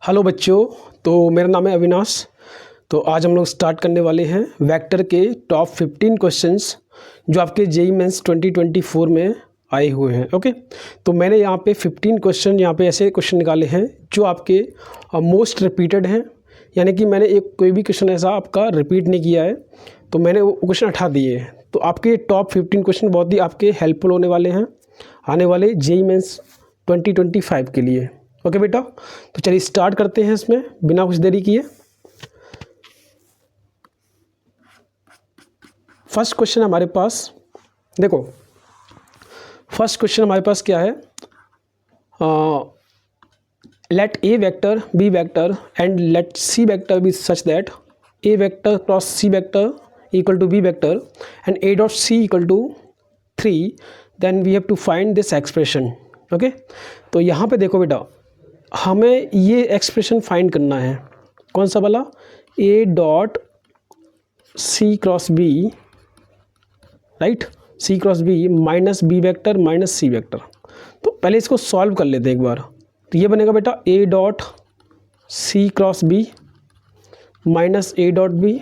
Hello बच्चों, तो मेरा नाम है अविनाश। तो आज हम लोग स्टार्ट करने वाले हैं वेक्टर के टॉप 15 क्वेश्चंस जो आपके जेईई मेंस 2024 में आए हुए हैं। ओके, तो मैंने यहाँ पे 15 क्वेश्चन यहाँ पे ऐसे क्वेश्चन निकाले हैं जो आपके मोस्ट रिपीटेड हैं, यानी कि मैंने एक कोई भी क्वेश्चन ऐसा आपका रिपीट नहीं किया है, तो मैंने वो क्वेश्चन हटा दिए हैं। तो आपके टॉप 15 क्वेश्चन बहुत ही आपके हेल्पफुल होने वाले हैं आने वाले जेईई मेंस 2025 के लिए। ओके बेटा, तो चलिए स्टार्ट करते हैं इसमें बिना कुछ देरी किए। फर्स्ट क्वेश्चन हमारे पास देखो, फर्स्ट क्वेश्चन हमारे पास क्या है, let A vector B vector and let C vector be such that A vector cross C vector equal to B vector and A dot C equal to 3, then we have to find this expression. Okay, तो यहाँ पे देखो बेटा, हमें ये expression find करना है। कौन सा वाला? A dot C cross B, right, C cross B minus B vector minus C vector. तो पहले इसको सॉल्व कर लेते हैं एक बार। तो ये बनेगा बेटा A dot C cross B minus A dot B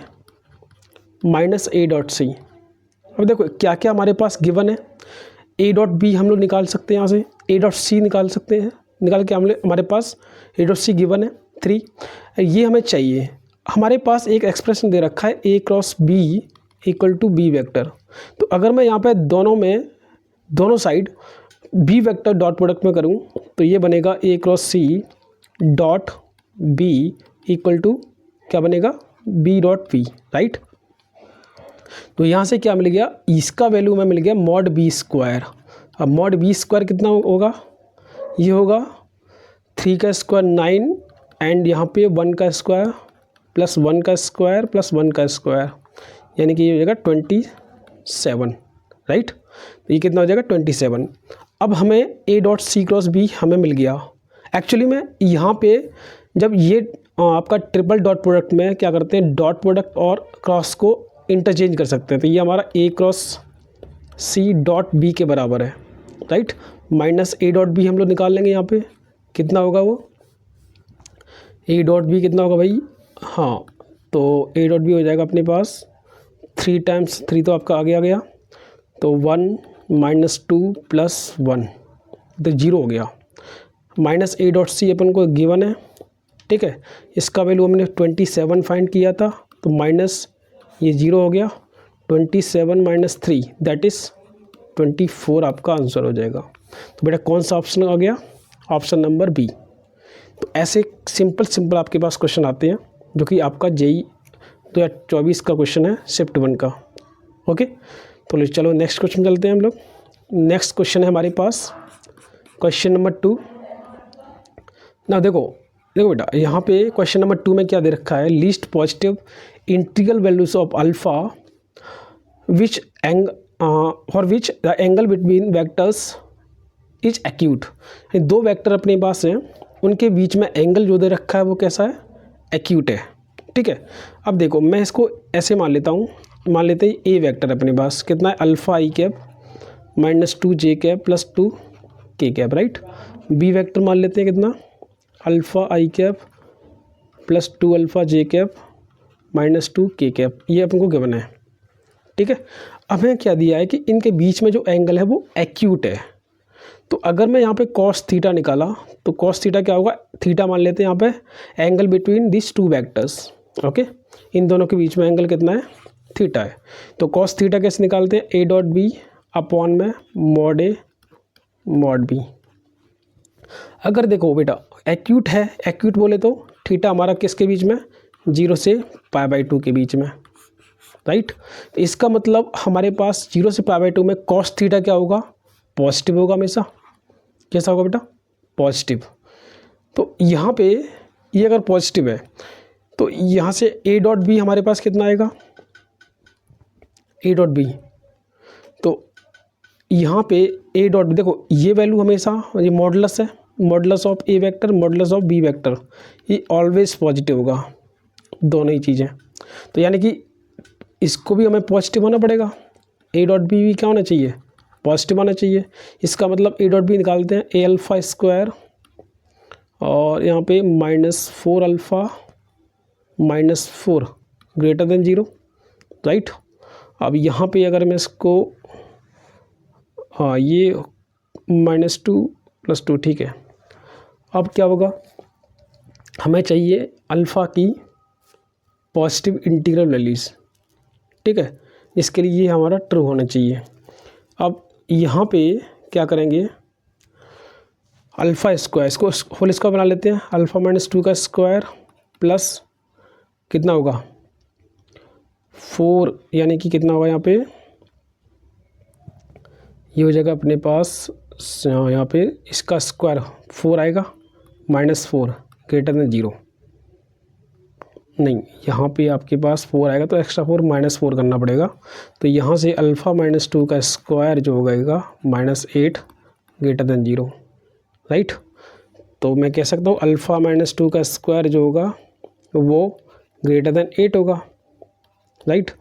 minus A dot C. अब देखो क्या क्या हमारे पास गिवन है। ए डॉट बी हम लोग निकाल सकते हैं यहाँ से, ए डॉट सी निकाल सकते हैं, निकाल के हमारे पास ए डॉट सी गिवन है 3, ये हमें चाहिए। हमारे पास एक एक्सप्रेशन दे रखा है A cross B equal to B vector. तो अगर मैं यहाँ पे दोनों side B vector dot product में करूँ तो ये बनेगा A cross C dot B equal to क्या बनेगा, बी डॉट बी, राइट। तो यहाँ से क्या मिल गया, इसका वैल्यू में मिल गया मॉड बी स्क्वायर। अब मॉड बी स्क्वायर कितना होगा, ये होगा 3 का स्क्वायर 9 एंड यहाँ पे 1 का स्क्वायर प्लस 1 का स्क्वायर प्लस 1 का स्क्वायर, यानी कि ये हो जाएगा 27, राइट। तो ये कितना हो जाएगा 27। अब हमें A dot C cross B हमें मिल गया। एक्चुअली में यहाँ पे जब ये आपका ट्रिपल डॉट प्रोडक्ट में क्या करते हैं, डॉट प्रोडक्ट और क्रॉस को इंटरचेंज कर सकते हैं। तो ये हमारा A cross C dot B के बराबर है, right, minus A dot B हम लोग निकाल लेंगे। यहाँ पे कितना होगा वो ए डॉट बी कितना होगा भाई, हाँ, तो ए डॉट बी हो जाएगा अपने पास 3 टाइम्स 3 तो आपका आगे आ गया, तो 1 माइनस 2 प्लस 1 तो 0 हो गया। माइनस ए डॉट सी अपन को गिवन है, ठीक है, इसका वैल्यू हमने 27 फाइंड किया था, तो माइनस ये 0 हो गया, 27 माइनस 3 दैट इज़ 24 आपका आंसर हो जाएगा। तो बेटा कौन सा ऑप्शन आ गया, ऑप्शन नंबर बी। तो ऐसे सिंपल आपके पास क्वेश्चन आते हैं जो कि आपका जेईई 2024 का क्वेश्चन है, शिफ्ट 1 का। ओके, तो चलो नेक्स्ट क्वेश्चन चलते हैं हम लोग। नेक्स्ट क्वेश्चन है हमारे पास क्वेश्चन नंबर 2 ना। देखो बेटा, यहाँ पे क्वेश्चन नंबर 2 में क्या दे रखा है, least positive integral values of alpha which for which the angle between vectors is acute. दो वेक्टर अपने पास हैं, उनके बीच में एंगल जो दे रखा है वो कैसा है, एक्यूट है, ठीक है। अब देखो मैं इसको ऐसे मान लेता हूँ, मान लेते हैं ए वेक्टर अपने पास कितना है, अल्फ़ा आई कैप माइनस 2 जे कैप प्लस 2 के कैप, राइट। बी वेक्टर मान लेते हैं कितना, अल्फ़ा आई कैप प्लस 2 अल्फ़ा जे कैप माइनस 2 के कैप, ये अपन को गिवन है, ठीक है। अब हमें क्या दिया है कि इनके बीच में जो एंगल है वो एक्यूट है। तो अगर मैं यहाँ पे कॉस थीटा निकाला तो कॉस थीटा क्या होगा, थीटा मान लेते हैं यहाँ पे angle between this 2 vectors. Okay, इन दोनों के बीच में एंगल कितना है, थीटा है। तो कॉस थीटा कैसे निकालते हैं, ए डॉट बी अपॉन में मॉड ए मॉड बी। अगर देखो बेटा एक्यूट है, एक्यूट बोले तो थीटा हमारा किसके बीच में, 0 से π/2 के बीच में, राइट। तो इसका मतलब हमारे पास 0 से π/2 में कॉस थीटा क्या होगा, पॉजिटिव होगा हमेशा। कैसा होगा बेटा, पॉजिटिव। तो यहाँ पे ये अगर पॉजिटिव है तो यहाँ से ए डॉट बी हमारे पास कितना आएगा, ए डॉट बी, तो यहाँ पे ए डॉट बी देखो ये वैल्यू हमेशा, ये मॉडुलस है, modulus of A vector modulus of B vector, ये ऑलवेज पॉजिटिव होगा, दोनों ही चीज़ें। तो यानी कि इसको भी हमें पॉजिटिव होना पड़ेगा, ए डॉट बी भी क्या होना चाहिए, पॉजिटिव आना चाहिए। इसका मतलब ए डॉट बी निकालते हैं, ए अल्फ़ा स्क्वायर और यहाँ पे -4 अल्फ़ा -4 ग्रेटर देन 0, राइट। अब यहाँ पे अगर मैं इसको ये -2 + 2, ठीक है। अब क्या होगा, हमें चाहिए अल्फ़ा की पॉजिटिव इंटीग्रल वैल्यूज़, ठीक है। इसके लिए ये हमारा ट्रू होना चाहिए। अब यहाँ पे क्या करेंगे, अल्फ़ा स्क्वायर, इसको होल स्क्वायर बना लेते हैं। अल्फ़ा -2 का स्क्वायर प्लस कितना होगा 4, यानी कि कितना होगा यहाँ पे, ये हो जाएगा अपने पास यहाँ पे इसका स्क्वायर 4 आएगा, -4 ग्रेटर देन 0, नहीं यहाँ पे आपके पास 4 आएगा तो एक्स्ट्रा 4 -4 करना पड़ेगा। तो यहाँ से अल्फ़ा -2 का स्क्वायर जो होगा -8 ग्रेटर देन 0, राइट। तो मैं कह सकता हूँ अल्फ़ा -2 का स्क्वायर जो होगा वो ग्रेटर देन 8 होगा, राइट।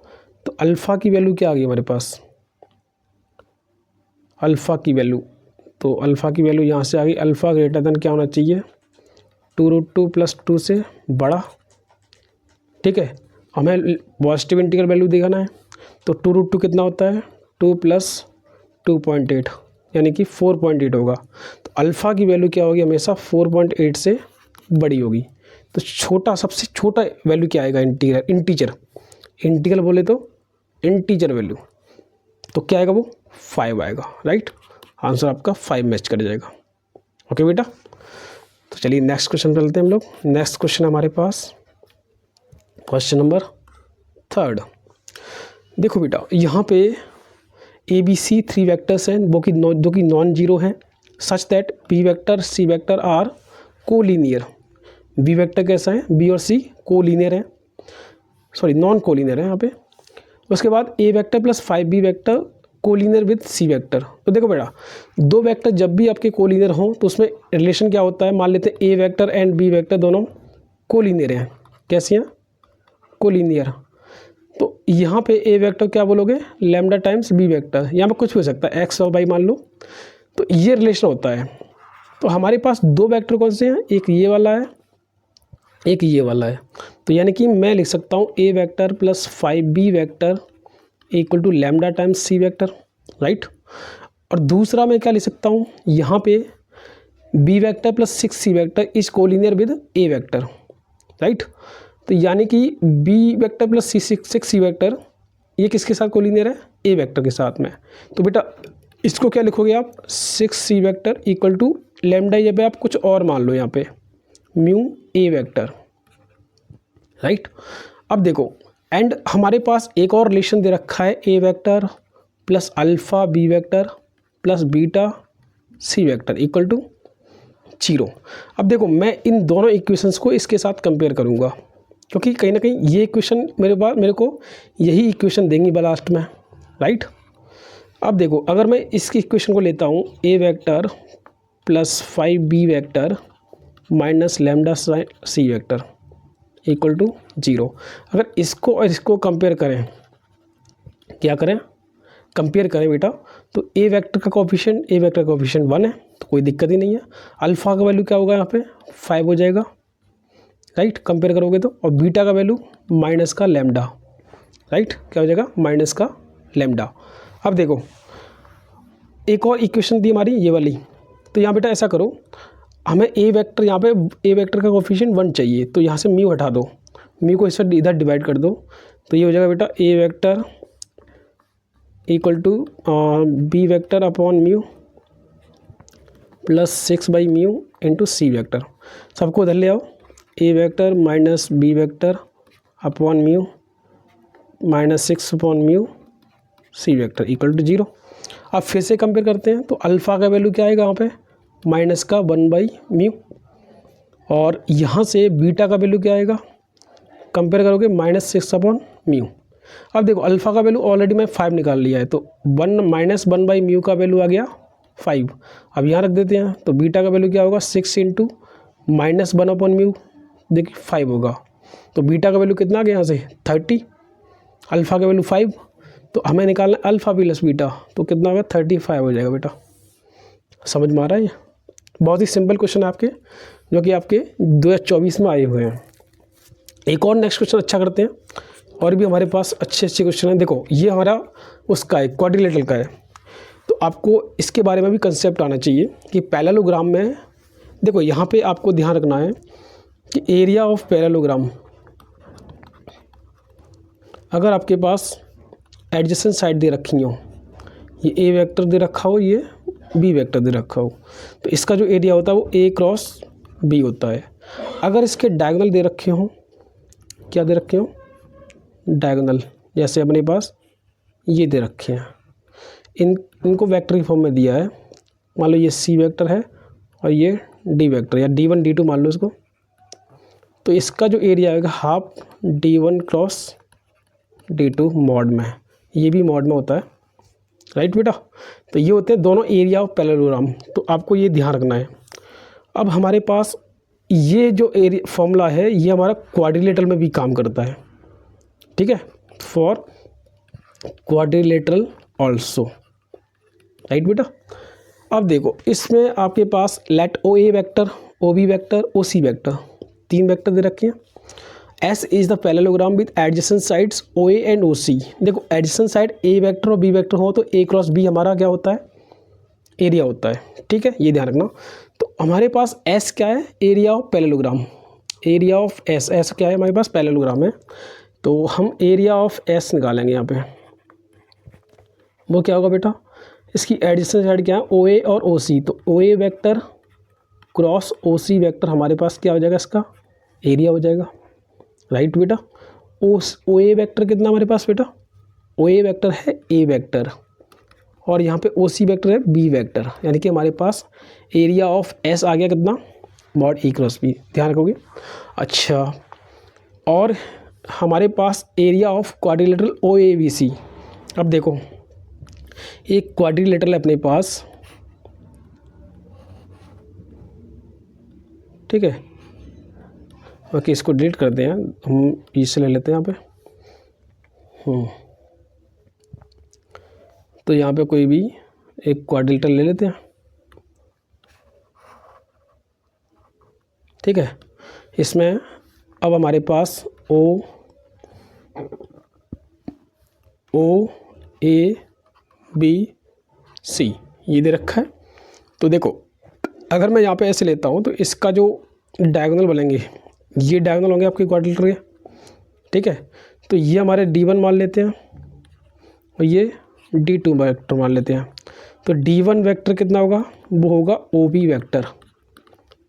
तो अल्फ़ा की वैल्यू क्या आ गई हमारे पास, अल्फ़ा की वैल्यू, तो अल्फ़ा की वैल्यू यहाँ से आ गई, अल्फ़ा ग्रेटर देन क्या होना चाहिए 2√2 + 2 से बड़ा, ठीक है। हमें पॉजिटिव इंटीग्रल वैल्यू दिखाना है, तो 2√2 कितना होता है 2 + 2.8, यानी कि 4.8 होगा। तो अल्फ़ा की वैल्यू क्या होगी, हमेशा 4.8 से बड़ी होगी। तो छोटा, सबसे छोटा वैल्यू क्या आएगा, इंटीजर बोले तो इंटीजर वैल्यू, तो क्या आएगा वो 5 आएगा, राइट। आंसर आपका 5 मैच कर जाएगा। ओके बेटा, तो चलिए नेक्स्ट क्वेश्चन चलते हैं हम लोग। नेक्स्ट क्वेश्चन हमारे पास क्वेश्चन नंबर 3। देखो बेटा, यहाँ पे ABC 3 वेक्टर्स हैं जो कि नॉन जीरो हैं, such that B vector C vector are collinear. B vector कैसा है, B और C कोलिनियर है, सॉरी नॉन कोलिनियर है यहाँ पे। उसके बाद A vector + 5B vector collinear with C vector. तो देखो बेटा, दो वेक्टर जब भी आपके कोलिनियर हों तो उसमें रिलेशन क्या होता है, मान लेते हैं A vector and B vector दोनों कोलिनियर हैं। कैसी हैं, कोलिनियर। तो यहाँ पे A वेक्टर क्या बोलोगे, लैम्डा टाइम्स B वेक्टर, यहाँ पे कुछ भी हो सकता है x और y मान लो, तो ये रिलेशन होता है। तो हमारे पास दो वेक्टर कौन से हैं, एक ये वाला है, एक ये वाला है। तो यानी कि मैं लिख सकता हूँ A vector + 5B vector = lambda times C vector, right. और दूसरा मैं क्या लिख सकता हूँ, यहाँ पे B vector + 6C vector is collinear with A vector, right. तो यानी कि B वेक्टर + 6C वेक्टर ये किसके साथ कोलिनियर है, A वेक्टर के साथ में। तो बेटा इसको क्या लिखोगे आप, 6C वेक्टर = लैम्डा, ये पे आप कुछ और मान लो यहाँ पे म्यू A वेक्टर, राइट। अब देखो, एंड हमारे पास एक और रिलेशन दे रखा है A vector + alpha B vector + beta C vector = 0। अब देखो, मैं इन दोनों इक्वेशंस को इसके साथ कंपेयर करूँगा, क्योंकि कहीं ना कहीं ये इक्वेशन मेरे को यही इक्वेशन देंगी लास्ट में, राइट। अब देखो, अगर मैं इसकी इक्वेशन को लेता हूँ A vector + 5B vector - lambda C vector = 0। अगर इसको और इसको कंपेयर करें, क्या करें, कंपेयर करें बेटा, तो A वेक्टर का कोफिशिएंट 1 है, तो कोई दिक्कत ही नहीं है। अल्फ़ा का वैल्यू क्या होगा, यहाँ पे 5 हो जाएगा, राइट, कंपेयर करोगे तो। और बीटा का वैल्यू माइनस का लैम्डा, राइट, क्या हो जाएगा माइनस का लैम्डा। अब देखो, एक और इक्वेशन दी हमारी ये वाली, तो यहाँ बेटा ऐसा करो, हमें A वेक्टर, यहाँ पे A वेक्टर का कोफिशिएंट 1 चाहिए, तो यहाँ से म्यू हटा दो, म्यू को इससे इधर डिवाइड कर दो, तो ये हो जाएगा बेटा A vector = B vector upon mu + 6/μ × C vector. सबको इधर ले आओ, A vector - B vector upon mu - 6/μ C vector = 0। अब फिर से कंपेयर करते हैं, तो अल्फ़ा का वैल्यू क्या आएगा यहाँ पे, -1/μ, और यहाँ से बीटा का वैल्यू क्या आएगा, कंपेयर करोगे -6/μ। अब देखो, अल्फ़ा का वैल्यू ऑलरेडी मैं 5 निकाल लिया है, तो 1 का वैल्यू आ गया 5। अब यहाँ रख देते हैं, तो बीटा का वैल्यू क्या होगा, 6 × -1/μ, देखिए 5 होगा। तो बीटा का वैल्यू कितना आ गया यहाँ से 30, अल्फ़ा का वैल्यू 5, तो हमें निकालना अल्फ़ा + बीटा, तो कितना होगा 35 हो जाएगा बेटा। समझ में आ रहा है, ये बहुत ही सिंपल क्वेश्चन है आपके, जो कि आपके 2024 में आए हुए हैं। एक और नेक्स्ट क्वेश्चन अच्छा करते हैं, और भी हमारे पास अच्छे अच्छे क्वेश्चन हैं। देखो ये हमारा उसका है, क्वाड्रिलेटरल का है, तो आपको इसके बारे में भी कंसेप्ट आना चाहिए कि पैरेललोग्राम में देखो यहाँ पे आपको ध्यान रखना है कि एरिया ऑफ पैरेललोग्राम, अगर आपके पास एडजेसेंट साइड दे रखी हो, ये ए वेक्टर दे रखा हो, ये बी वेक्टर दे रखा हो, तो इसका जो एरिया होता है वो ए क्रॉस बी होता है। अगर इसके डायगोनल दे रखे हों, क्या दे रखे हों, डायगोनल, जैसे अपने पास ये दे रखे हैं, इनको वेक्टर की फॉर्म में दिया है। मान लो ये सी वेक्टर है और ये डी वेक्टर, या D1 D2 मान लो इसको, तो इसका जो एरिया आएगा half D1 cross D2 mod में, ये भी मॉड में होता है, राइट बेटा। तो ये होते हैं दोनों एरिया ऑफ पैरेललोग्राम, तो आपको ये ध्यान रखना है। अब हमारे पास ये जो एरिया फॉर्मूला है ये हमारा क्वाड्रिलेटरल में भी काम करता है, ठीक है, फॉर क्वाड्रिलेटरल ऑल्सो, राइट बेटा। अब देखो इसमें आपके पास let O A vector, O B vector, O C vector, 3 vector दे रखे हैं। S is the parallelogram with adjacent sides O A and O C. देखो एडजेसेंट साइड ए वेक्टर और बी वेक्टर हो तो ए क्रॉस बी हमारा क्या होता है, एरिया होता है, ठीक है, ये ध्यान रखना। तो हमारे पास एस क्या है, area of parallelogram, area of S, S क्या है हमारे पास, पैरेललोग्राम है, तो हम एरिया ऑफ एस निकालेंगे यहाँ पे। वो क्या होगा बेटा, इसकी एडजेसेंट साइड क्या है, ओ ए और ओ सी, तो ओ A vector cross O C vector हमारे पास क्या हो जाएगा, इसका एरिया हो जाएगा, राइट बेटा। ओ ए वेक्टर कितना हमारे पास बेटा, ओ ए वेक्टर है ए वेक्टर, और यहाँ पे ओ सी वेक्टर है बी वेक्टर, यानी कि हमारे पास एरिया ऑफ एस आ गया कितना, मॉड ई क्रॉस बी, ध्यान रखोगे। अच्छा, और हमारे पास area of quadrilateral O A B C. अब देखो एक क्वाड्रिलेटरल है अपने पास, ठीक है, ओके, इसको डिलीट करते हैं, हम इसे ले लेते हैं यहाँ पे। तो यहाँ पे कोई भी एक क्वाड्रिलेटरल ले लेते हैं, ठीक है। इसमें अब हमारे पास ओ ए बी सी ये दे रखा है। तो देखो अगर मैं यहाँ पे ऐसे लेता हूँ तो इसका जो डायगोनल बनेंगे, ये डायगोनल होंगे आपके क्वाड्रिलेटरल के, ठीक है। तो ये हमारे D1 मान लेते हैं और ये D2 वेक्टर मान लेते हैं। तो D1 वेक्टर कितना होगा, वो होगा OB वेक्टर,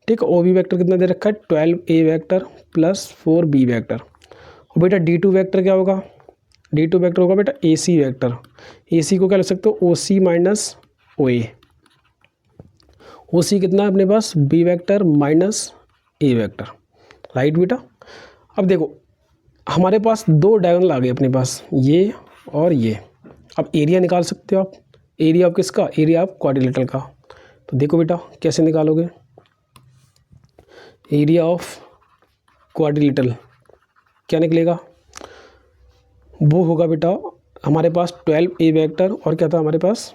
ठीक है। OB वेक्टर कितना दे रखा है, 12A vector plus 4B vector. और बेटा D2 वेक्टर क्या होगा, D2 वेक्टर होगा बेटा AC वेक्टर। AC को क्या लिख सकते हो, OC माइनस OA। OC कितना है अपने पास, B vector minus A vector, right बेटा। अब देखो हमारे पास 2 डायगोनल आ गए अपने पास, ये और ये। अब एरिया निकाल सकते हो आप, एरिया ऑफ किसका, एरिया ऑफ क्वाड्रिलेटरल का। तो देखो बेटा कैसे निकालोगे, एरिया ऑफ क्वाड्रिलेटरल क्या निकलेगा, वो होगा बेटा हमारे पास 12A वेक्टर और क्या था हमारे पास,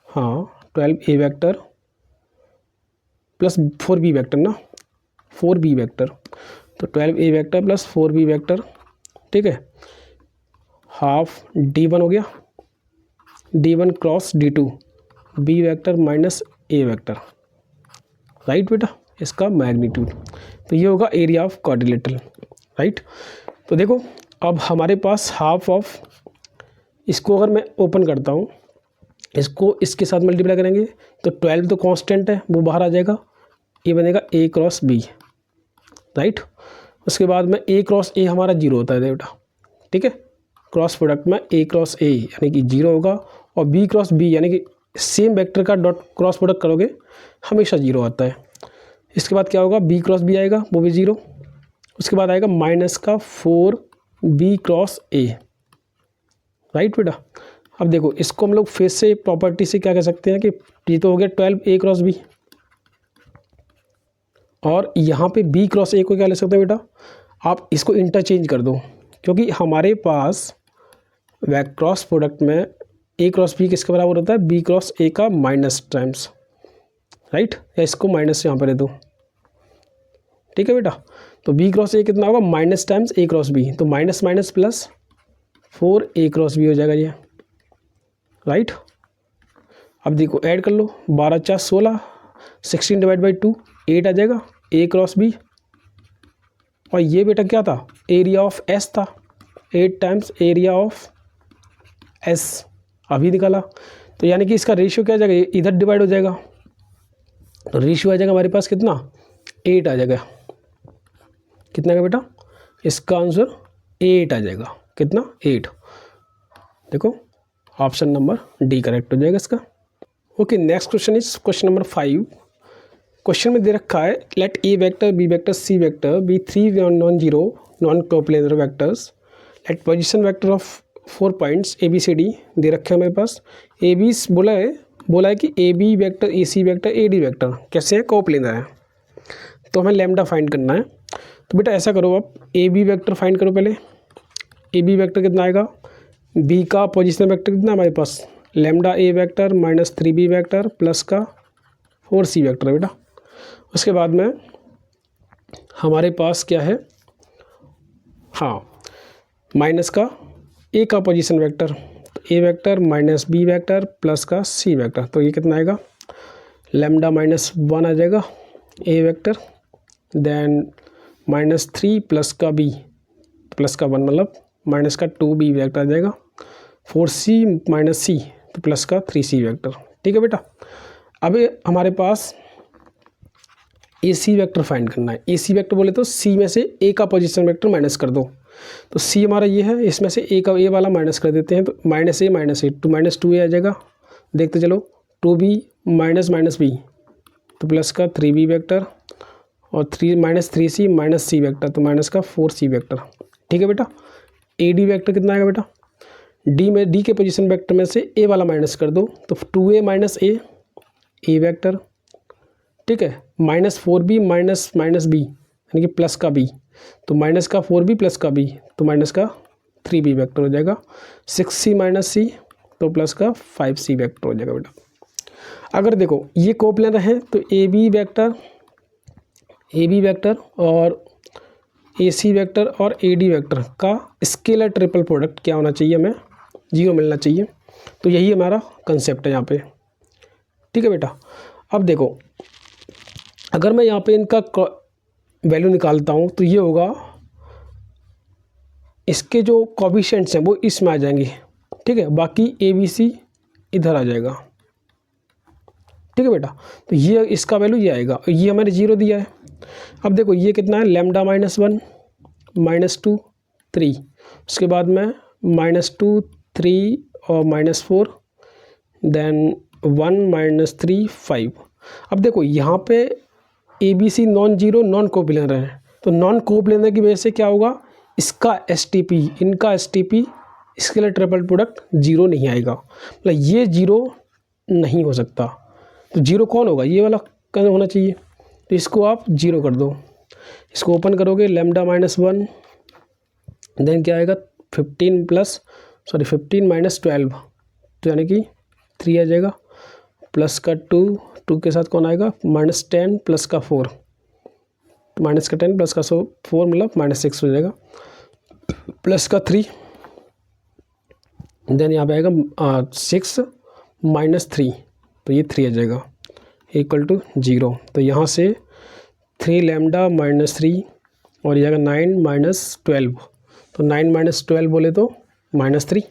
हाँ 12A vector plus 4B vector ना, 4B वेक्टर। तो 12A vector plus 4B vector, ठीक है, हाफ D1 हो गया, D1 cross D2, B vector minus A vector, right बेटा, इसका मैग्नीट्यूड। तो ये होगा एरिया ऑफ क्वाड्रिलेटरल, राइट। तो देखो अब हमारे पास हाफ ऑफ, इसको अगर मैं ओपन करता हूँ, इसको इसके साथ मल्टीप्लाई करेंगे तो 12 तो कांस्टेंट है वो बाहर आ जाएगा, ये बनेगा A क्रॉस B, राइट। उसके बाद में A क्रॉस A हमारा 0 होता है बेटा, ठीक है। क्रॉस प्रोडक्ट में A क्रॉस A यानी कि 0 होगा, और B क्रॉस B यानी कि सेम वेक्टर का डॉट क्रॉस प्रोडक्ट करोगे हमेशा 0 आता है। इसके बाद क्या होगा, B क्रॉस B आएगा वो भी 0, उसके बाद आएगा माइनस का 4B क्रॉस A, राइट बेटा। अब देखो इसको हम लोग फिर से प्रॉपर्टी से क्या कह सकते हैं कि ये तो हो गया 12A क्रॉस B, और यहाँ पे B क्रॉस A को क्या ले सकते हो बेटा, आप इसको इंटरचेंज कर दो, क्योंकि हमारे पास क्रॉस प्रोडक्ट में A क्रॉस B किसके बराबर होता है, B क्रॉस A का माइनस टाइम्स, राइट। या इसको माइनस यहाँ पर दे दो, ठीक है बेटा। तो बी क्रॉस ए कितना होगा, माइनस टाइम्स ए क्रॉस बी, तो माइनस माइनस प्लस 4 ए क्रॉस बी हो जाएगा ये, राइट। अब देखो ऐड कर लो, 12 4 16, 16 डिवाइड बाई 2 8 आ जाएगा, ए क्रॉस बी। और ये बेटा क्या था, एरिया ऑफ एस था, 8 टाइम्स एरिया ऑफ एस अभी निकाला। तो यानी कि इसका रेशियो क्या आ जाएगा, इधर डिवाइड हो जाएगा, तो रेशियो आ जाएगा हमारे पास कितना, 8 आ जाएगा। कितना का बेटा, इसका आंसर 8 आ जाएगा, कितना 8। देखो ऑप्शन नंबर डी करेक्ट हो जाएगा इसका। Okay, next question is question number 5। Question में दे रखा है let A vector B vector C vector be 3 non zero non coplanar vectors, let position vector of 4 points A B C D दे रखे हैं हमारे पास। ए बी बोला है कि A B vector A C vector A D vector कैसे है, कोप्लेनर है, तो हमें लैम्डा फाइंड करना है। तो बेटा ऐसा करो, आप ए बी वेक्टर फाइंड करो पहले। ए बी वेक्टर कितना आएगा, बी का पोजीशन वेक्टर कितना हमारे पास, lambda A vector minus 3b vector plus का 4c वेक्टर है बेटा। उसके बाद में हमारे पास क्या है, हाँ माइनस का ए का पोजीशन वेक्टर, तो A vector minus B vector plus का सी वेक्टर, तो ये कितना आएगा, लैम्डा माइनस 1 आ जाएगा ए वेक्टर, देन माइनस 3 प्लस का बी प्लस का 1 मतलब माइनस का 2b वेक्टर आ जाएगा, 4c माइनस सी तो प्लस का 3c वेक्टर। ठीक है बेटा। अब हमारे पास ए सी वेक्टर फाइंड करना है। ए सी वेक्टर बोले तो सी में से ए का पोजीशन वेक्टर माइनस कर दो, तो सी हमारा ये है, इसमें से ए का ए वाला माइनस कर देते हैं, तो माइनस ए तो माइनस 2a आ जाएगा। देखते चलो, 2b माइनस माइनस बी तो प्लस का 3b वेक्टर, और 3 minus 3c minus C vector तो माइनस का 4c वेक्टर। ठीक है बेटा। ए डी वेक्टर कितना आएगा बेटा, डी में डी के पोजीशन वेक्टर में से ए वाला माइनस कर दो, तो 2a माइनस ए वेक्टर, ठीक है, minus 4b minus minus B यानी कि प्लस का b, तो माइनस का 4b प्लस का b तो माइनस का 3b वेक्टर हो जाएगा, 6c माइनस सी तो प्लस का 5c वेक्टर हो जाएगा बेटा। अगर देखो ये कोप्लेनर है तो ए बी वेक्टर और ए सी वेक्टर और ए डी वेक्टर का स्केलर ट्रिपल प्रोडक्ट क्या होना चाहिए, हमें 0 मिलना चाहिए। तो यही हमारा कंसेप्ट है यहाँ पे। ठीक है बेटा। अब देखो अगर मैं यहाँ पे इनका वैल्यू निकालता हूँ तो ये होगा, इसके जो कोएफिशिएंट्स हैं वो इसमें आ जाएंगे, ठीक है, बाकी ए बी सी इधर आ जाएगा। ठीक है बेटा। तो ये इसका वैल्यू ये आएगा, ये हमारे 0 दिया है। अब देखो ये कितना है, लैम्डा माइनस 1 माइनस 2 3, उसके बाद में माइनस 2 3 और माइनस 4 देन 1 माइनस 3 5। अब देखो यहाँ पे A B C non zero non coplanar है, तो नॉन कोप्लेनर की वजह से क्या होगा, इसका एस टी पी इनका S T P scalar triple product 0 नहीं आएगा, मतलब ये 0 नहीं हो सकता। तो 0 कौन होगा, ये वाला कौन होना चाहिए, तो इसको आप 0 कर दो। इसको ओपन करोगे, लैम्डा माइनस 1 देन क्या आएगा 15 माइनस 12 तो यानी कि 3 आ जाएगा, प्लस का 2 के साथ कौन आएगा माइनस 10 प्लस का 4 तो माइनस का 10 प्लस का 4 मतलब माइनस 6 हो जाएगा, प्लस का 3 देन यहाँ पे आएगा 6 माइनस 3 तो ये 3 आ जाएगा इक्वल टू 0। तो यहाँ से 3 लैम्डा माइनस 3 और ये आएगा 9 माइनस 12 तो 9 माइनस 12 बोले तो माइनस 3,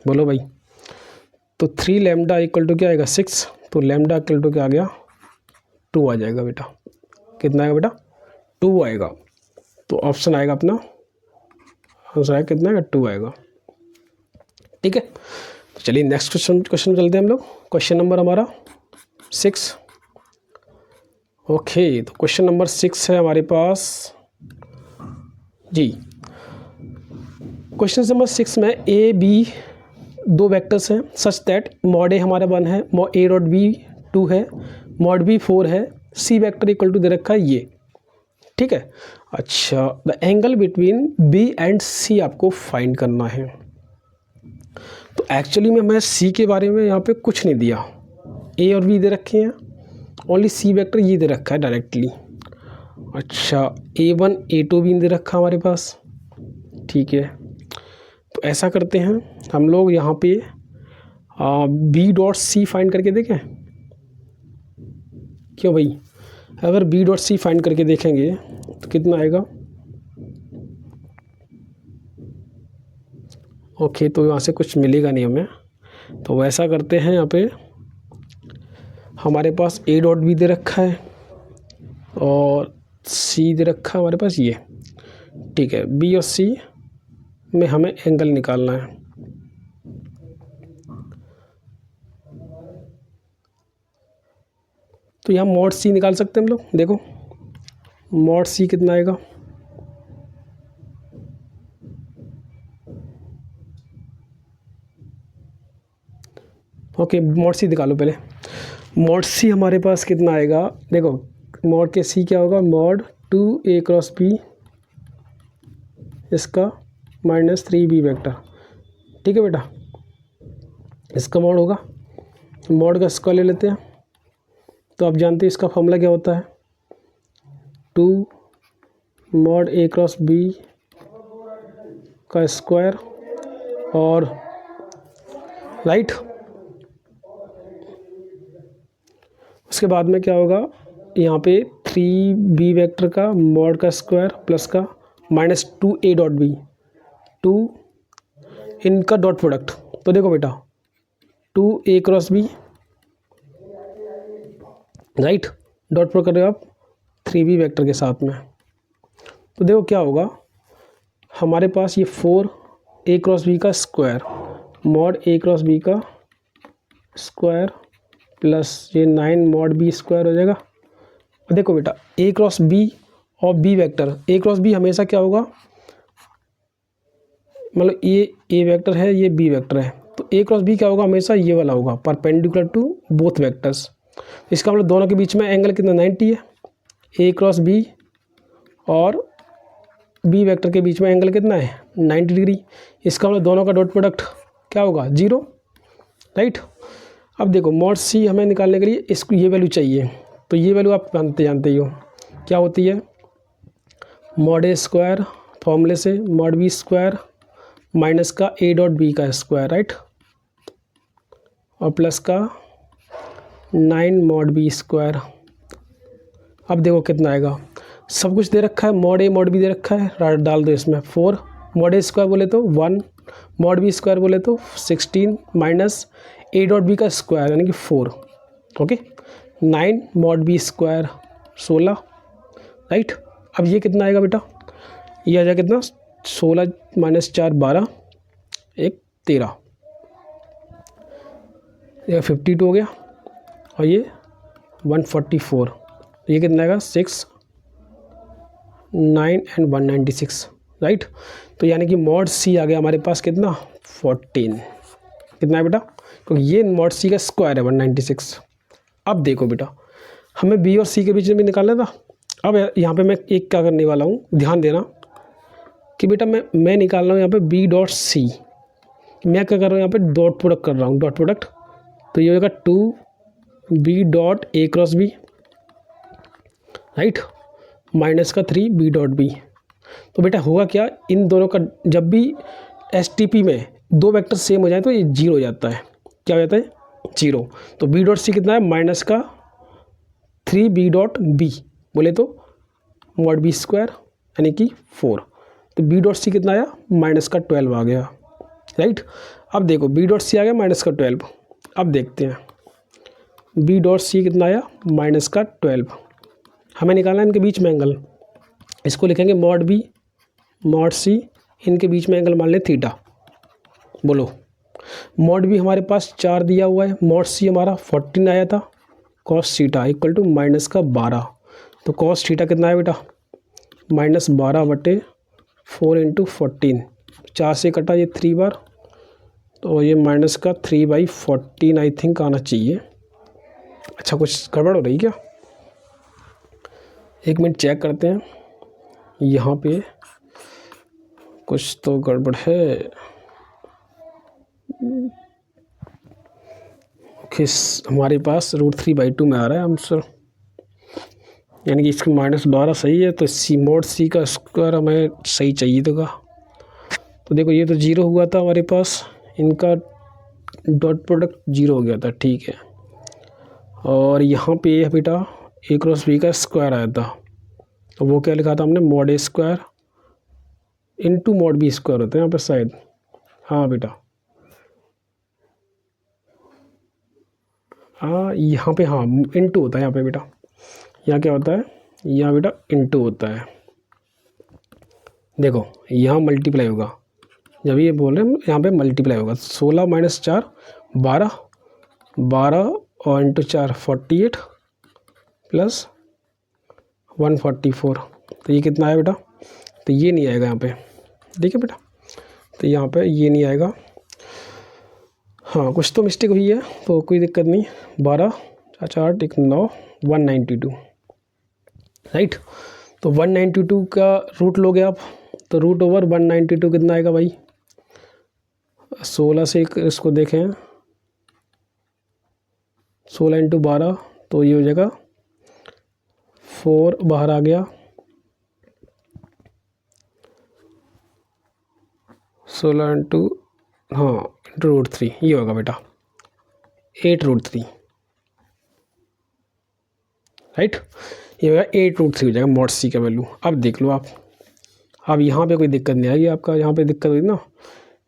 बोलो भाई। तो 3 लैम्डा इक्वल टू क्या आएगा 6, तो लैम्डा इक्वल टू क्या आ गया 2 आ जाएगा बेटा। कितना आएगा बेटा 2 आएगा। तो ऑप्शन आएगा अपना आंसर आएगा कितना आएगा 2 आएगा। ठीक है। तो चलिए नेक्स्ट क्वेश्चन चलते हैं हम लोग। क्वेश्चन नंबर हमारा 6। ओके, तो क्वेश्चन नंबर 6 है हमारे पास जी। क्वेश्चन नंबर 6 में ए बी 2 वेक्टर्स हैं सच दैट मॉड ए हमारा 1 है, मॉड ए डॉट बी 2 है, मॉड बी 4 है, सी वेक्टर इक्वल टू दे रखा है ये। ठीक है। अच्छा, the angle between B and C आपको फाइंड करना है। तो एक्चुअली में मैं सी के बारे में यहाँ पे कुछ नहीं दिया, ए और बी दे रखे हैं, ओनली सी वेक्टर ये दे रखा है डायरेक्टली। अच्छा, A1 A2 भी दे रखा हमारे पास, ठीक है। तो ऐसा करते हैं हम लोग यहाँ पे बी डॉट सी फाइंड करके देखें, क्यों भाई? अगर बी डॉट सी फाइंड करके देखेंगे तो कितना आएगा? ओके, तो यहाँ से कुछ मिलेगा नहीं हमें, तो वैसा करते हैं, यहाँ पे हमारे पास ए डॉट भी दे रखा है और सी दे रखा है हमारे पास ये, ठीक है। बी और सी में हमें एंगल निकालना है। तो यहाँ मॉड सी निकाल सकते हैं हम लोग, देखो मॉड सी कितना आएगा? ओके, मॉड सी निकालो पहले। मॉड सी हमारे पास कितना आएगा? देखो मॉड के सी क्या होगा? मॉड 2a क्रॉस बी इसका -3b वेक्टर, ठीक है बेटा। इसका मॉड होगा, मॉड का स्क्वायर ले लेते हैं। तो आप जानते हैं इसका फॉर्मूला क्या होता है? 2 मॉड a क्रॉस b का स्क्वायर और राइट। उसके बाद में क्या होगा? यहाँ पे 3b वेक्टर का मॉड का स्क्वायर प्लस का -2a डॉट बी, 2 इनका डॉट प्रोडक्ट। तो देखो बेटा 2a cross B right, dot product करें आप 3b वेक्टर के साथ में। तो देखो क्या होगा, हमारे पास ये 4a क्रॉस बी का square mod a cross B का स्क्वायर प्लस ये 9 मॉड बी स्क्वायर हो जाएगा। और देखो बेटा a क्रॉस बी और B vector, a cross B हमेशा क्या होगा, मतलब ये a वेक्टर है, ये b वेक्टर है, तो a क्रॉस बी क्या होगा? हमेशा ये वाला होगा, परपेंडिकुलर टू बोथ वेक्टर्स। इसका मतलब दोनों के बीच में एंगल कितना? 90 है। a क्रॉस बी और b वेक्टर के बीच में एंगल कितना है? 90 डिग्री। इसका मतलब दोनों का डॉट प्रोडक्ट क्या होगा? 0, राइट। अब देखो मॉड सी हमें निकालने के लिए इसको ये वैल्यू चाहिए, तो ये वैल्यू आप जानते ही हो क्या होती है? मॉड ए स्क्वायर फॉर्मूले से, मॉड बी स्क्वायर माइनस का a डॉट बी का स्क्वायर, राइट, और प्लस का 9 मॉड बी स्क्वायर। अब देखो कितना आएगा? सब कुछ दे रखा है, मॉड ए मॉड बी दे रखा है, डाल दो इसमें। 4 मॉड ए स्क्वायर बोले तो 1, मॉड बी स्क्वायर बोले तो 16 माइनस a डॉट बी का स्क्वायर यानी कि 4, okay. 9 mod B square 16, right. अब ये कितना आएगा बेटा? ये आ जाएगा कितना? 16 माइनस 4 12, 1 13, ये 52 हो गया और ये 144। ये कितना आएगा? 6 9 एंड 196, राइट। तो यानी कि मॉड सी आ गया हमारे पास कितना? 14। कितना है बेटा? क्योंकि ये मॉड सी का स्क्वायर है 196। अब देखो बेटा हमें बी और सी के बीच में भी निकालना था। अब यहाँ पे मैं एक क्या करने वाला हूँ, ध्यान देना कि बेटा मैं निकाल रहा हूँ यहाँ पे बी डॉट सी। मैं क्या कर रहा हूँ यहाँ पे? डॉट प्रोडक्ट कर रहा हूँ, डॉट प्रोडक्ट। तो ये होगा 2 B dot A cross B, right, minus का 3 बी डॉट बी। तो बेटा होगा क्या, इन दोनों का जब भी एसटीपी में दो वेक्टर सेम हो जाए तो ये 0 हो जाता है। क्या हो जाता है? 0। तो बी डॉट सी कितना है? माइनस का 3 बी डॉट बी बोले तो मॉड बी स्क्वायर यानी कि 4। तो बी डॉट सी कितना आया? माइनस का 12 आ गया, राइट। अब देखो बी डॉट सी आ गया माइनस का 12। अब देखते हैं बी डॉट सी कितना आया? माइनस का 12। हमें निकालना है इनके बीच में एंगल, इसको लिखेंगे मॉड बी मॉड सी, इनके बीच में एंगल मान लें थीटा। बोलो मॉड बी हमारे पास 4 दिया हुआ है, मॉड सी हमारा 14 आया था, cos theta equal to minus का 12। तो कॉस थीटा कितना है बेटा? -12/4 इंटू 14, 4 से कटा ये 3 बार, तो ये माइनस का 3/14 आई थिंक आना चाहिए। अच्छा कुछ गड़बड़ हो रही क्या? एक मिनट चेक करते हैं, यहाँ पे कुछ तो गड़बड़ है। ओके हमारे पास √3/2 में आ रहा है आंसर। यानी कि इसकी -12 सही है, तो सी mod c का स्क्वायर हमें सही चाहिए होगा। तो देखो ये तो 0 हुआ था हमारे पास, इनका डॉट प्रोडक्ट 0 हो गया था, ठीक है। और यहाँ पे ये बेटा a क्रॉस b का स्क्वायर आया था, तो वो क्या लिखा था हमने, mod a square into mod b square होता है यहाँ पर शायद। हाँ बेटा, हाँ यहाँ पे हाँ इंटू होता है यहाँ पे बेटा। यहाँ क्या होता है, यहाँ बेटा इंटू होता है। देखो यहाँ मल्टीप्लाई होगा, जब ये बोल रहे हैं यहाँ पे मल्टीप्लाई होगा। 16 - 4 12, 12 और इंटू 4 48 प्लस 144। तो ये कितना आया बेटा, तो ये नहीं आएगा यहाँ पे, ठीक है बेटा। तो यहाँ पे ये नहीं आएगा, हाँ कुछ तो मिस्टेक हुई है, तो कोई दिक्कत नहीं। 12 4 8 9 192, राइट। तो 192 का रूट लोगे आप, तो रूट ओवर 192 कितना आएगा भाई, 16 से इसको देखें, 16 इंटू 12, तो ये हो जाएगा 4 बाहर आ गया, 16 इंटू हाँ इंटू √3, ये होगा बेटा 8√3, राइट। ये होगा 8√3 हो जाएगा mod c का वैल्यू। अब देख लो आप, अब यहाँ पे कोई दिक्कत नहीं आएगी आपका, यहाँ पे दिक्कत हुई ना,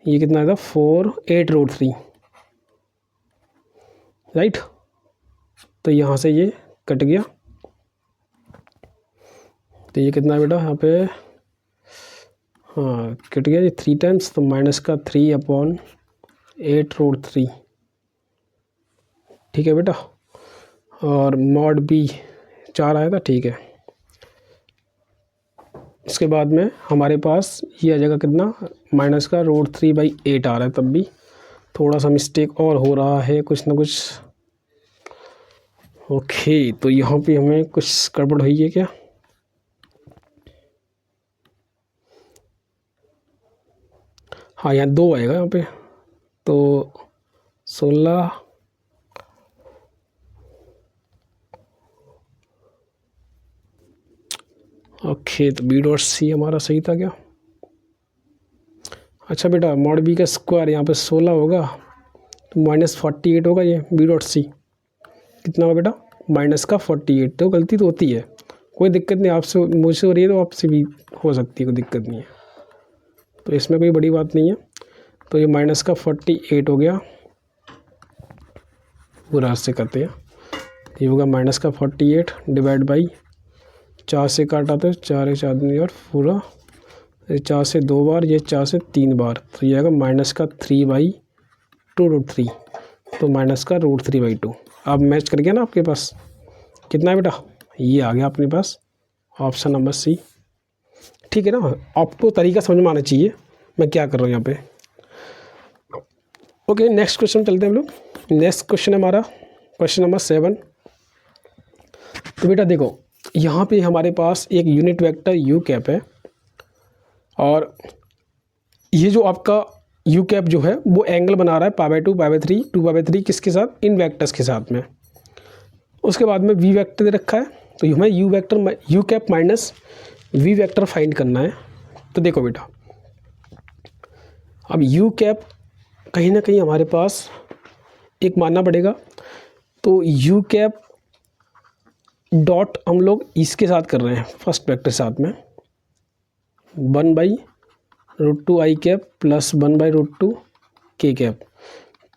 ये कितना आएगा 8√3, राइट। तो यहाँ से ये कट गया, तो ये कितना है बेटा यहाँ पे, हाँ कट गया ये 3 टाइम्स, तो माइनस का 3/8√3, ठीक है बेटा। और mod b 4 आया था, ठीक है। इसके बाद में हमारे पास ये आ जाएगा कितना, माइनस का √3/8 आ रहा है, तब भी थोड़ा सा मिस्टेक और हो रहा है कुछ ना कुछ। ओके, तो यहाँ पे हमें कुछ गड़बड़ हुई है क्या, हाँ यहाँ 2 आएगा यहाँ पे, तो 16 ओके, तो b.c हमारा सही था क्या। अच्छा बेटा, mod b का स्क्वायर यहाँ पे 16 होगा, तो -48 होगा, ये b.c कितना होगा बेटा, माइनस का 48। तो गलती तो होती है, कोई दिक्कत नहीं, आपसे मुझसे हो रही है तो आपसे भी हो सकती है, कोई दिक्कत नहीं है, तो इसमें कोई बड़ी बात नहीं है। तो ये माइनस का 48 हो गया, पूरा से करते हैं, ये होगा माइनस का 48 डिवाइड बाई 4 से काटा तो 4 1 आदमी और पूरा, 4 से 2 बार, ये 4 से 3 बार, तो ये आएगा माइनस का 3/2√3, तो माइनस का √3/2। अब मैच कर गया ना आपके पास, कितना है बेटा, ये आ गया अपने पास ऑप्शन नंबर सी, ठीक है ना। आपको तरीका समझ में आना चाहिए मैं क्या कर रहा हूँ यहाँ पे। ओके, नेक्स्ट क्वेश्चन चलते हैं हम लोग। नेक्स्ट क्वेश्चन है हमारा क्वेश्चन नंबर 7। तो बेटा देखो, यहाँ पे हमारे पास एक यूनिट वेक्टर यू कैप है, और ये जो आपका यू कैप जो है वो एंगल बना रहा है π/2 π/3 2/3 किसके साथ, इन वेक्टर्स के साथ में। उसके बाद में वी वेक्टर दे रखा है, तो हमें U cap minus V vector find करना है। तो देखो बेटा, अब यू कैप कहीं ना कहीं हमारे पास एक मानना पड़ेगा, तो यू कैप डॉट हम लोग इसके साथ कर रहे हैं, फर्स्ट वेक्टर साथ में 1/√2 आई कैप प्लस 1/√2 के कैप।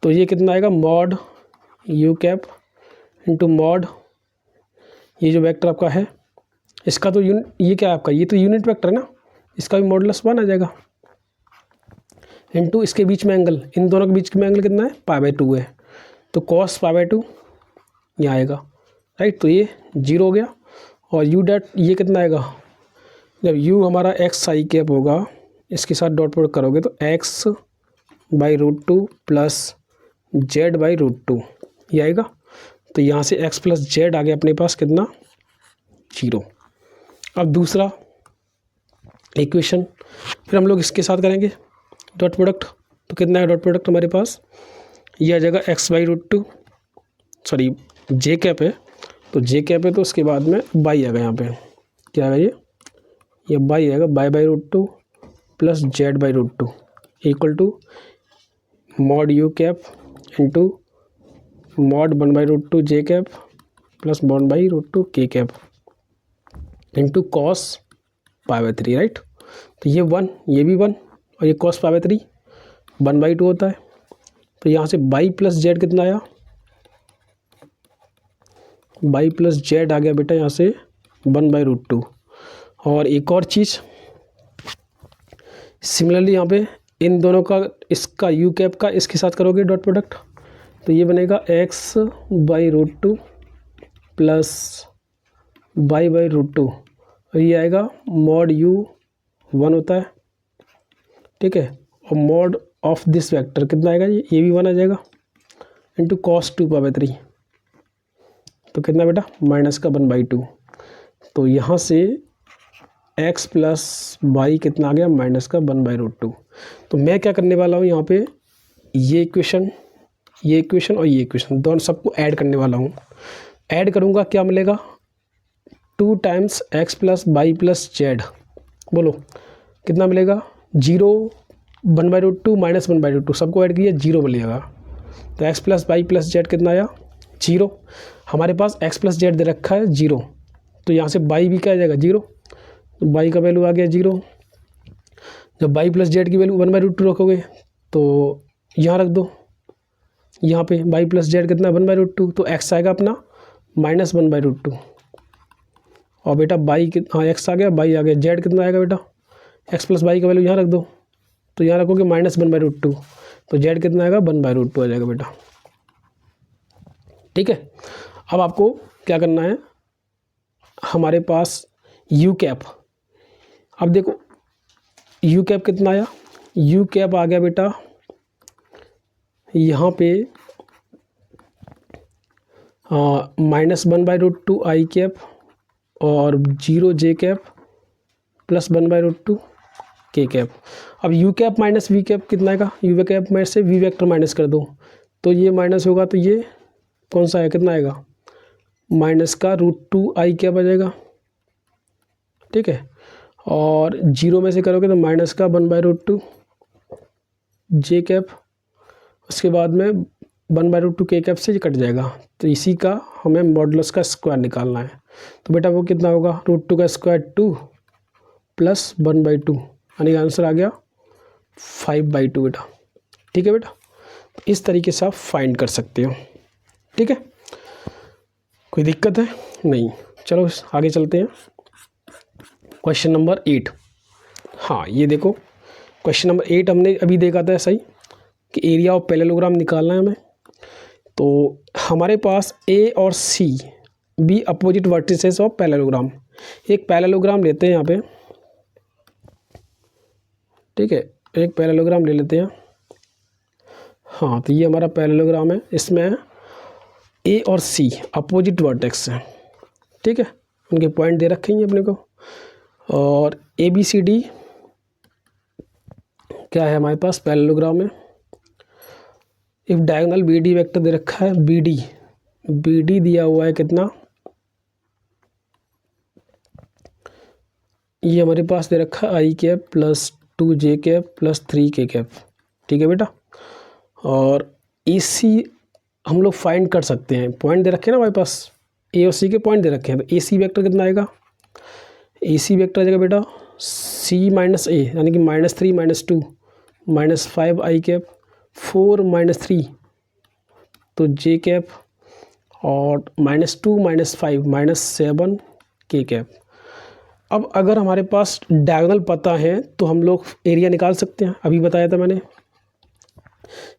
तो ये कितना आएगा, mod U cap into mod, ये जो वेक्टर आपका है इसका तो ये क्या है आपका, ये तो यूनिट वेक्टर है ना, इसका भी मॉडुलस 1 आ जाएगा, इंटू इसके बीच में एंगल, इन दोनों के बीच में एंगल कितना है, π/2 है, तो cos π/2 यहाँ आएगा, राइट। तो ये 0 हो गया, और यू डॉट ये कितना आएगा, जब u हमारा x आई कैप होगा, इसके साथ डॉट प्रोडक्ट करोगे तो x/√2 प्लस z/√2 ये आएगा। तो यहाँ से x प्लस जेड आ गया अपने पास कितना, 0। अब दूसरा इक्वेशन फिर हम लोग इसके साथ करेंगे डॉट प्रोडक्ट, तो कितना है डॉट प्रोडक्ट हमारे पास, ये आ जाएगा x/√2, सॉरी जे कैप है, तो जे कैप है तो उसके बाद में बाई आएगा, यहाँ पे क्या आएगा, ये बाई आएगा, by by root two plus Z by root two equal to mod U cap into mod one by root two J cap plus one by root two K cap into cos pi by three, right. तो ये 1, ये भी 1 और ये cos pi by three 1/2 होता है। तो यहाँ से बाई प्लस जेड कितना आया, बाई प्लस जेड आ गया बेटा यहाँ से 1/√2। और एक और चीज़ सिमिलरली यहाँ पे इन दोनों का, इसका यू कैप का इसके साथ करोगे डॉट प्रोडक्ट, तो ये बनेगा x/√2 प्लस y/√2 और ये आएगा मॉड u 1 होता है, ठीक है। और मॉड ऑफ दिस वेक्टर कितना आएगा, ये भी 1 आ जाएगा इंटू कॉस 2/3, तो कितना बेटा माइनस का 1/2। तो यहाँ से x प्लस वाई कितना आ गया, माइनस का 1/√2। तो मैं क्या करने वाला हूँ यहाँ पे, ये इक्वेशन और ये इक्वेशन दोनों सबको ऐड करने वाला हूँ। ऐड करूँगा क्या मिलेगा, 2 times x plus Y plus Z, बोलो कितना मिलेगा, 0 1/√2 माइनस 1/√2 सबको ऐड किया 0 मिलेगा। तो x plus Y plus Z कितना आया 0, हमारे पास x प्लस जेड दे रखा है 0, तो यहाँ से y भी क्या आ जाएगा 0, तो y का वैल्यू आ गया 0। जब y प्लस जेड की वैल्यू 1/√2 रखोगे तो यहाँ रख दो, यहाँ पे y प्लस जेड कितना 1/√2, तो x आएगा अपना माइनस 1/√2 और बेटा y हाँ x आ गया, y आ गया, z कितना आएगा बेटा, x प्लस वाई का वैल्यू यहाँ रख दो, तो यहाँ रखोगे माइनस 1/√2, तो z कितना आएगा 1/√2 आ जाएगा बेटा, ठीक है। अब आपको क्या करना है, हमारे पास यू कैप, अब देखो यू कैप कितना आया, यू कैप आ गया बेटा यहाँ पे माइनस 1/√2 आई कैप और 0 जे कैप प्लस 1/√2 के कैप। अब U cap minus V cap कितना आएगा, यू कैप में से वी वेक्टर माइनस कर दो, तो ये माइनस होगा, तो ये कौन सा है, कितना आएगा, माइनस का √2 आई कैप आ जाएगा, ठीक है। और 0 में से करोगे तो माइनस का 1/√2 जे कैप, उसके बाद में 1/√2 के कैप से ये कट जाएगा, तो इसी का हमें मॉडुलस का स्क्वायर निकालना है। तो बेटा वो कितना होगा, √2 का स्क्वायर 2 प्लस 1/2, यानी आंसर आ गया 5/2 बेटा, ठीक है बेटा। इस तरीके से आप फाइंड कर सकते हो, ठीक है, कोई दिक्कत है नहीं। चलो आगे चलते हैं, क्वेश्चन नंबर 8। हाँ ये देखो क्वेश्चन नंबर 8 हमने अभी देखा था ऐसा ही कि एरिया ऑफ पैरेललोग्राम निकालना है हमें। तो हमारे पास ए और C B opposite vertices of parallelogram, एक पैरेललोग्राम लेते हैं यहाँ पे, ठीक है, एक पैरेललोग्राम ले लेते हैं। हाँ तो ये हमारा पैरेललोग्राम है, इसमें ए और सी अपोजिट वर्टेक्स हैं, ठीक है, उनके पॉइंट दे रखे हैं अपने को। और ए बी सी डी क्या है हमारे पास पैरेललोग्राम में, if diagonal B D vector दे रखा है, बी डी दिया हुआ है कितना, ये हमारे पास दे रखा है आई कैप प्लस 2 जे कैप प्लस 3 के कैप, ठीक है बेटा। और ए सी हम लोग फाइंड कर सकते हैं, पॉइंट दे रखे हैं ना हमारे पास, ए और सी के पॉइंट दे रखे हैं, तो ए सी वेक्टर कितना आएगा, ए सी वेक्टर आ जाएगा बेटा सी माइनस ए, यानी कि -3 -2 -5 आई कैप 4 -3 तो जे कैप और -2 -5 -7 के कैप। अब अगर हमारे पास डायगोनल पता है तो हम लोग एरिया निकाल सकते हैं, अभी बताया था मैंने।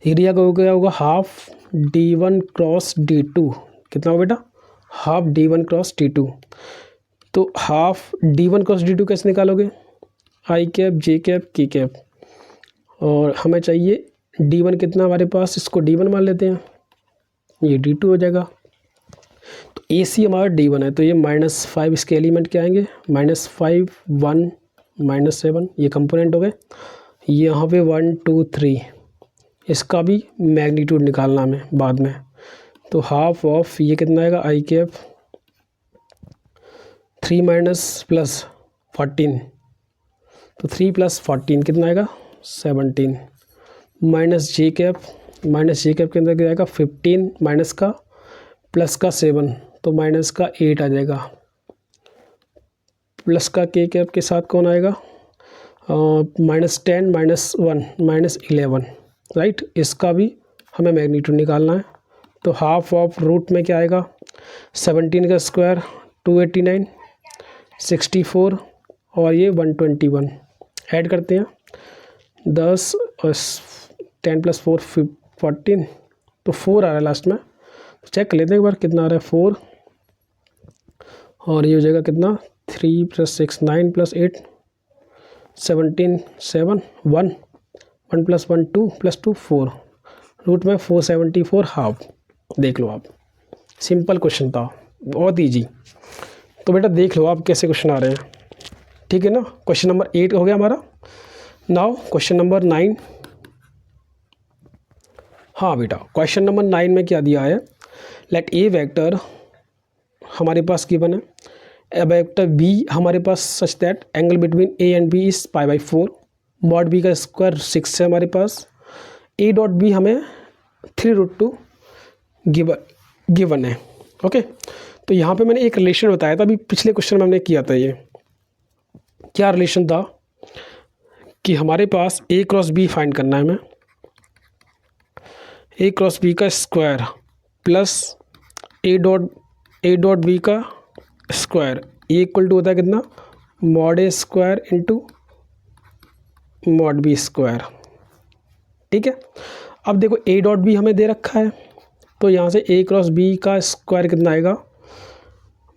एरिया का हो गया होगा हाफ D1 क्रॉस D2, कितना होगा बेटा, हाफ D1 क्रॉस D2। तो हाफ D1 क्रॉस D2 कैसे निकालोगे, आई कैप जे कैप के कैप, और हमें चाहिए D1 कितना हमारे पास, इसको D1 मान लेते हैं, ये D2 हो जाएगा। तो ए सी हमारा D1 है, तो ये -5 इसके एलिमेंट क्या आएंगे, -5 1 -7 ये कंपोनेंट हो गए। यहाँ पे 1 2 3 इसका भी मैग्नीट्यूड निकालना हमें बाद में। तो हाफ ऑफ ये कितना आएगा आई कैप 3 माइनस प्लस 14, तो 3 + 14 कितना आएगा 17, माइनस जे कैप के अंदर क्या आएगा 15 माइनस का प्लस का 7, तो माइनस का 8 आ जाएगा, प्लस का के कैप के साथ कौन आएगा -10 -1 -11, राइट। इसका भी हमें मैग्नीट्यूड निकालना है, तो हाफ ऑफ रूट में क्या आएगा 17 का स्क्वायर 289, 64 और ये 121 ऐड करते हैं 10 और 10 + 4 14, तो 4 आ रहा है लास्ट में, तो चेक कर लेते हैं एक बार कितना आ रहा है 4, और ये हो जाएगा कितना 3 + 6 9 + 8 17 7 1 1 + 1 2 + 2 4, रूट में 474 हाफ। देख लो आप, सिंपल क्वेश्चन था, बहुत ईजी। तो बेटा देख लो आप कैसे क्वेश्चन आ रहे हैं, ठीक है ना। क्वेश्चन नंबर 8 हो गया हमारा। Now question number 9। हाँ बेटा, क्वेश्चन नंबर 9 में क्या दिया है, लेट ए वेक्टर हमारे पास गिवन है, ए वेक्टर बी हमारे पास such that angle between A and B is π/4, mod B का स्क्वायर 6 है हमारे पास, ए डॉट बी हमें 3√2 गिवन है। ओके, तो यहाँ पे मैंने एक रिलेशन बताया था, अभी पिछले क्वेश्चन में हमने किया था। ये क्या रिलेशन था कि हमारे पास ए क्रॉस बी फाइंड करना है हमें, ए क्रॉस बी का square plus A dot B का स्क्वायर, ये इक्वल टू होता है कितना mod A square into mod B square, ठीक है। अब देखो ए डॉट बी हमें दे रखा है, तो यहाँ से ए क्रॉस बी का स्क्वायर कितना आएगा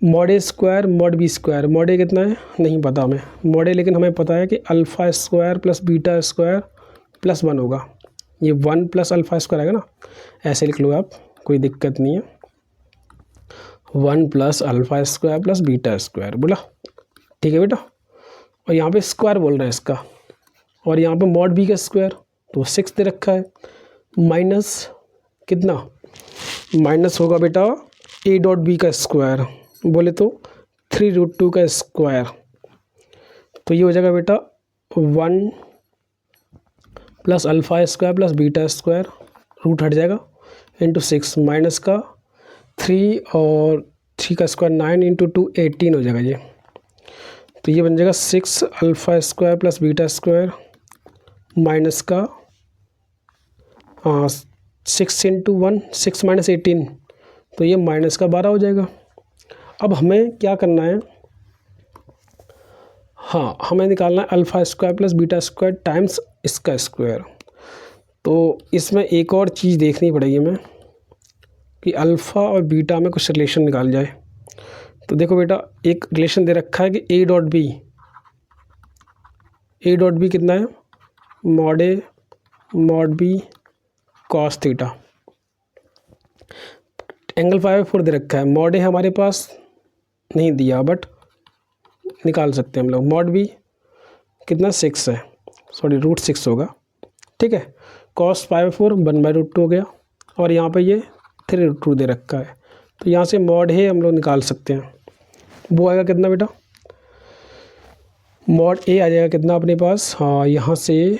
mod A square mod B square, mod A कितना है नहीं पता हमें मॉड ए, लेकिन हमें पता है कि alpha square plus beta square plus 1 होगा, ये 1 + अल्फ़ा स्क्वायर आएगा ना, ऐसे लिख लो आप, कोई दिक्कत नहीं है। 1 + alpha square plus beta square बोला, ठीक है बेटा। और यहाँ पे स्क्वायर बोल रहा है इसका, और यहाँ पे मॉड बी का स्क्वायर तो 6 दे रखा है, माइनस कितना माइनस होगा बेटा ए डॉट बी का स्क्वायर, बोले तो 3√2 का स्क्वायर, तो ये हो जाएगा बेटा 1 + alpha square plus beta square, root हट जाएगा इंटू 6 माइनस का 3 और 3 का स्क्वायर 9 × 2 18 हो जाएगा ये, तो ये बन जाएगा 6 alpha square plus beta square minus का 6 × 1 6 - 18, तो ये माइनस का 12 हो जाएगा। अब हमें क्या करना है, हाँ हमें निकालना है alpha square plus beta square times इसका स्क्वायर। तो इसमें एक और चीज़ देखनी पड़ेगी हमें कि अल्फ़ा और बीटा में कुछ रिलेशन निकाल जाए। तो देखो बेटा, एक रिलेशन दे रखा है कि ए डॉट बी कितना है mod A mod B cos theta, angle 5/4 दे रखा है, मॉड ए हमारे पास नहीं दिया बट निकाल सकते हैं हम लोग, मॉड बी कितना 6 है, सॉरी √6 होगा, ठीक है। कॉस 5/4 1/√2 हो गया, और यहाँ पे ये 3√2 दे रखा है, तो यहाँ से मॉड है हम लोग निकाल सकते हैं, वो आएगा कितना बेटा मॉड ए आ जाएगा कितना अपने पास, हाँ यहाँ से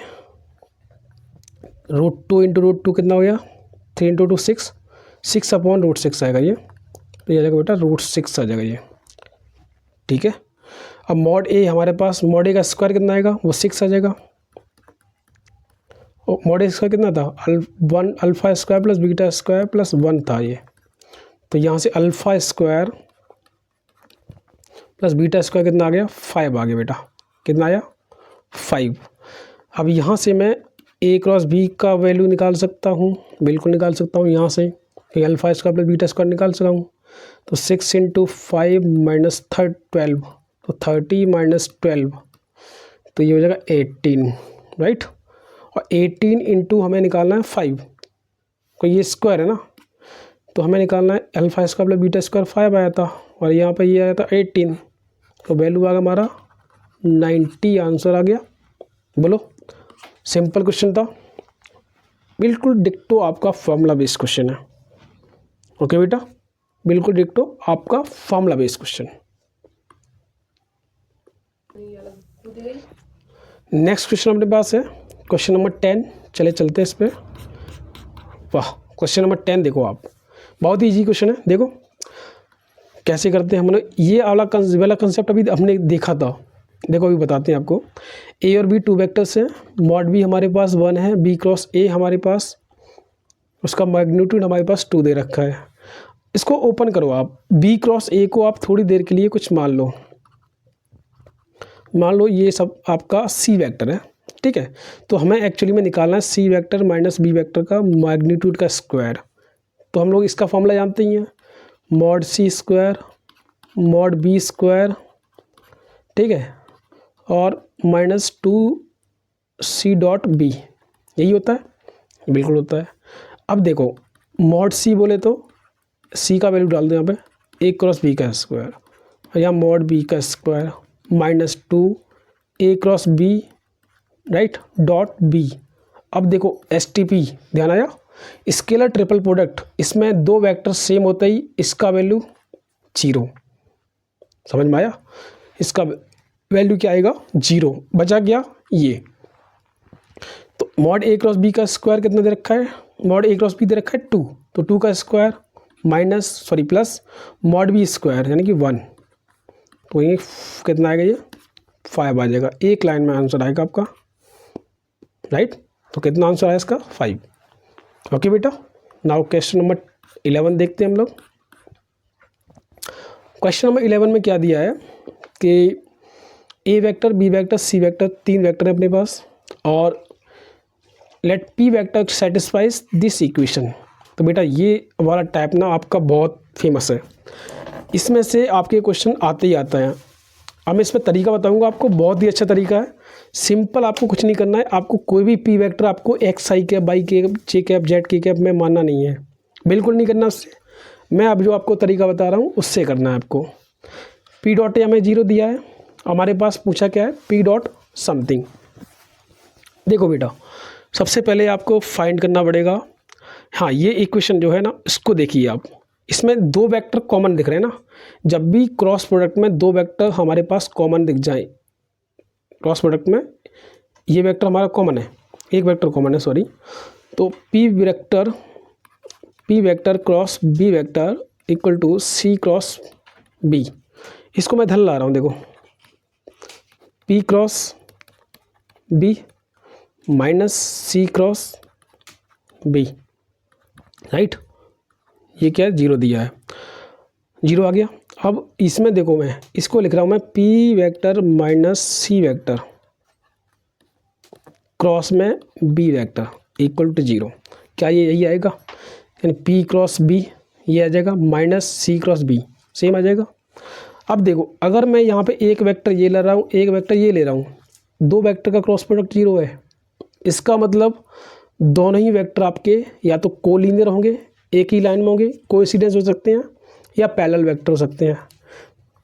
√2 × √2 कितना हो गया 3 × 2 6 6/√6 आएगा ये, तो ये आ जाएगा बेटा √6 आ जाएगा ये, ठीक है। अब मॉड ए हमारे पास मॉड ए का स्क्वायर कितना आएगा वो 6 आ जाएगा, और मॉड ए स्क्वायर कितना था 1 alpha square plus beta square plus 1 था ये, तो यहाँ से alpha square plus beta square कितना आ गया 5 आ गया बेटा, कितना आया 5। अब यहाँ से मैं ए क्रॉस बी का वैल्यू निकाल सकता हूँ, बिल्कुल निकाल सकता हूँ यहाँ से, alpha square plus beta square निकाल सकता हूँ, तो 6 × 5 - 12, तो 30 - 12, तो ये हो जाएगा 18, राइट। और 18 इंटू हमें निकालना है 5, को ये स्क्वायर है ना, तो हमें निकालना है alpha square plus beta square 5 आया था, और यहाँ पर ये आया था 18, तो वैल्यू आ गया हमारा 90, आंसर आ गया। बोलो, सिंपल क्वेश्चन था, बिल्कुल डिक्टो आपका फॉर्मूला बेस्ड क्वेश्चन है। ओके बेटा, बिल्कुल डिक्टो आपका formula based question. Next question अपने पास है क्वेश्चन नंबर 10। चले चलते हैं इस पर। वाह, क्वेश्चन नंबर 10 देखो आप, बहुत ही ईजी क्वेश्चन है। देखो कैसे करते हैं हमने, ये वाला कंसेप्ट अभी हमने देखा था। देखो अभी बताते हैं आपको। ए और बी 2 वेक्टर्स हैं, मॉड बी हमारे पास 1 है, बी क्रॉस ए हमारे पास, उसका मैग्नीट्यूड हमारे पास 2 दे रखा है। इसको ओपन करो आप। बी क्रॉस ए को आप थोड़ी देर के लिए कुछ मान लो ये सब आपका सी वेक्टर है, ठीक है। तो हमें एक्चुअली में निकालना है C vector minus B vector का मैग्नीट्यूड का स्क्वायर। तो हम लोग इसका फॉर्मूला जानते ही हैं, mod C square mod B square, ठीक है, और माइनस 2c डॉट बी, यही होता है, बिल्कुल होता है। अब देखो मॉड सी बोले तो सी का वैल्यू डाल दो यहाँ पे, ए क्रॉस बी का स्क्वायर, और यहाँ मॉड बी का square minus 2 A cross B, right, dot B. अब देखो एसटीपी, ध्यान आया, स्केलर ट्रिपल प्रोडक्ट, इसमें 2 वेक्टर सेम होता ही इसका वैल्यू 0, समझ में आया। इसका वैल्यू क्या आएगा 0, बचा गया ये। तो मॉड ए क्रॉस बी का स्क्वायर कितना दे रखा है, मॉड ए क्रॉस बी दे रखा है 2, तो 2 का square plus mod B square यानी कि 1, तो ये कितना आएगा, ये 5 आ जाएगा। एक लाइन में आंसर आएगा आपका, राइट। तो कितना आंसर आया इसका 5। ओके बेटा, नाउ क्वेश्चन नंबर 11 देखते हैं हम लोग। क्वेश्चन नंबर 11 में क्या दिया है कि A vector B vector C vector 3 vector है अपने पास, और let P vector satisfies this equation. तो बेटा ये वाला टाइप ना आपका बहुत फेमस है, इसमें से आपके क्वेश्चन आते ही आता है। अब मैं इसमें तरीका बताऊंगा आपको, बहुत ही अच्छा तरीका है, सिंपल। आपको कुछ नहीं करना है, आपको कोई भी पी वेक्टर आपको x I cap by cap J cap Z के कैप में मानना नहीं है, बिल्कुल नहीं करना उससे। मैं अब जो आपको तरीका बता रहा हूँ उससे करना है आपको। पी डॉट हमें 0 दिया है, हमारे पास पूछा क्या है पी डॉट समथिंग। देखो बेटा सबसे पहले आपको फाइंड करना पड़ेगा, हाँ ये इक्वेशन जो है ना इसको देखिए आप, इसमें 2 वेक्टर कॉमन दिख रहे हैं ना। जब भी क्रॉस प्रोडक्ट में 2 वेक्टर हमारे पास कॉमन दिख जाए, क्रॉस प्रोडक्ट में ये वेक्टर हमारा कॉमन है, एक वेक्टर कॉमन है सॉरी, तो P vector cross B vector equal to C cross B. इसको मैं धन ला रहा हूँ, देखो P cross B minus C cross B, right. ये क्या है 0 दिया है, 0 आ गया। अब इसमें देखो मैं इसको लिख रहा हूँ मैं P vector minus C vector cross में बी वेक्टर इक्वल टू 0। क्या ये यही आएगा, यानी पी क्रॉस बी ये आ जाएगा minus C cross B, same आ जाएगा। अब देखो अगर मैं यहाँ पे एक वेक्टर ये ले रहा हूँ, एक वेक्टर ये ले रहा हूँ, 2 वेक्टर का क्रॉस प्रोडक्ट 0 है, इसका मतलब दोनों ही वेक्टर आपके या तो कोलिनियर होंगे, एक ही लाइन में होंगे, कोइंसिडेंस हो सकते हैं, या पैरेलल वेक्टर हो सकते हैं।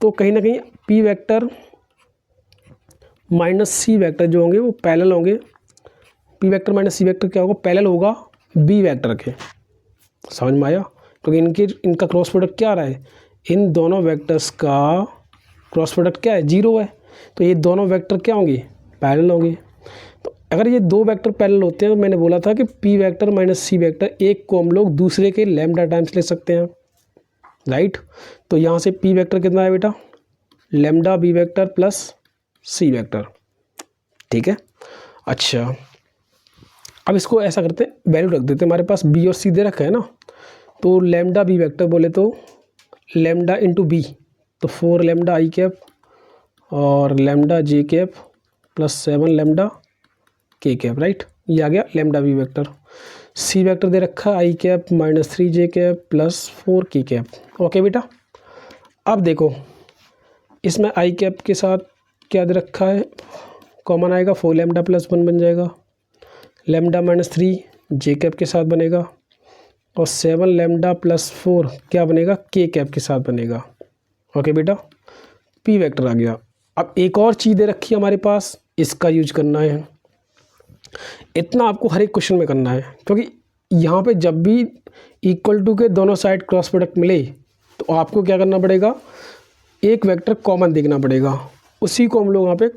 तो कहीं ना कहीं P vector minus C vector जो होंगे वो पैरेलल होंगे। P vector minus C vector क्या होगा, पैरेलल होगा बी वेक्टर के, समझ में आया। तो इनका क्रॉस प्रोडक्ट क्या आ रहा है, इन दोनों वेक्टर्स का क्रॉस प्रोडक्ट क्या है 0 है, तो ये दोनों वेक्टर क्या होंगे पैरेलल होंगे। तो अगर ये 2 वेक्टर पैरेलल होते हैं तो मैंने बोला था कि P vector minus C vector एक को हम लोग दूसरे के लैम्डा टाइम्स ले सकते हैं, राइट। तो यहाँ से पी वेक्टर कितना है बेटा, lambda B vector plus C vector, ठीक है। अच्छा अब इसको ऐसा करते हैं, वैल्यू रख देते हैं, हमारे पास बी और सी दे रखा है ना, तो लैम्डा बी वेक्टर बोले तो लैम्डा इंटू बी, तो 4 लैम्डा आई कैप और लैम्डा जे कैप प्लस 7 लैम्डा के कैप, राइट। ये आ गया lambda B vector. C vector दे रखा आई कैप माइनस 3 जे कैप प्लस 4 के कैप। ओके बेटा अब देखो इसमें आई कैप के साथ क्या दे रखा है, कॉमन आएगा 4 लैम्डा प्लस 1 बन जाएगा, लैम्डा माइनस 3 जे कैप के साथ बनेगा, और 7 लैम्डा प्लस 4 क्या बनेगा के कैप के साथ बनेगा। ओके बेटा पी वेक्टर आ गया। अब एक और चीज़ दे रखी है हमारे पास, इसका यूज करना है। इतना आपको हर एक क्वेश्चन में करना है, क्योंकि यहाँ पे जब भी इक्वल टू के दोनों साइड क्रॉस प्रोडक्ट मिले तो आपको क्या करना पड़ेगा, एक वेक्टर कॉमन देखना पड़ेगा। उसी को हम लोग यहाँ पे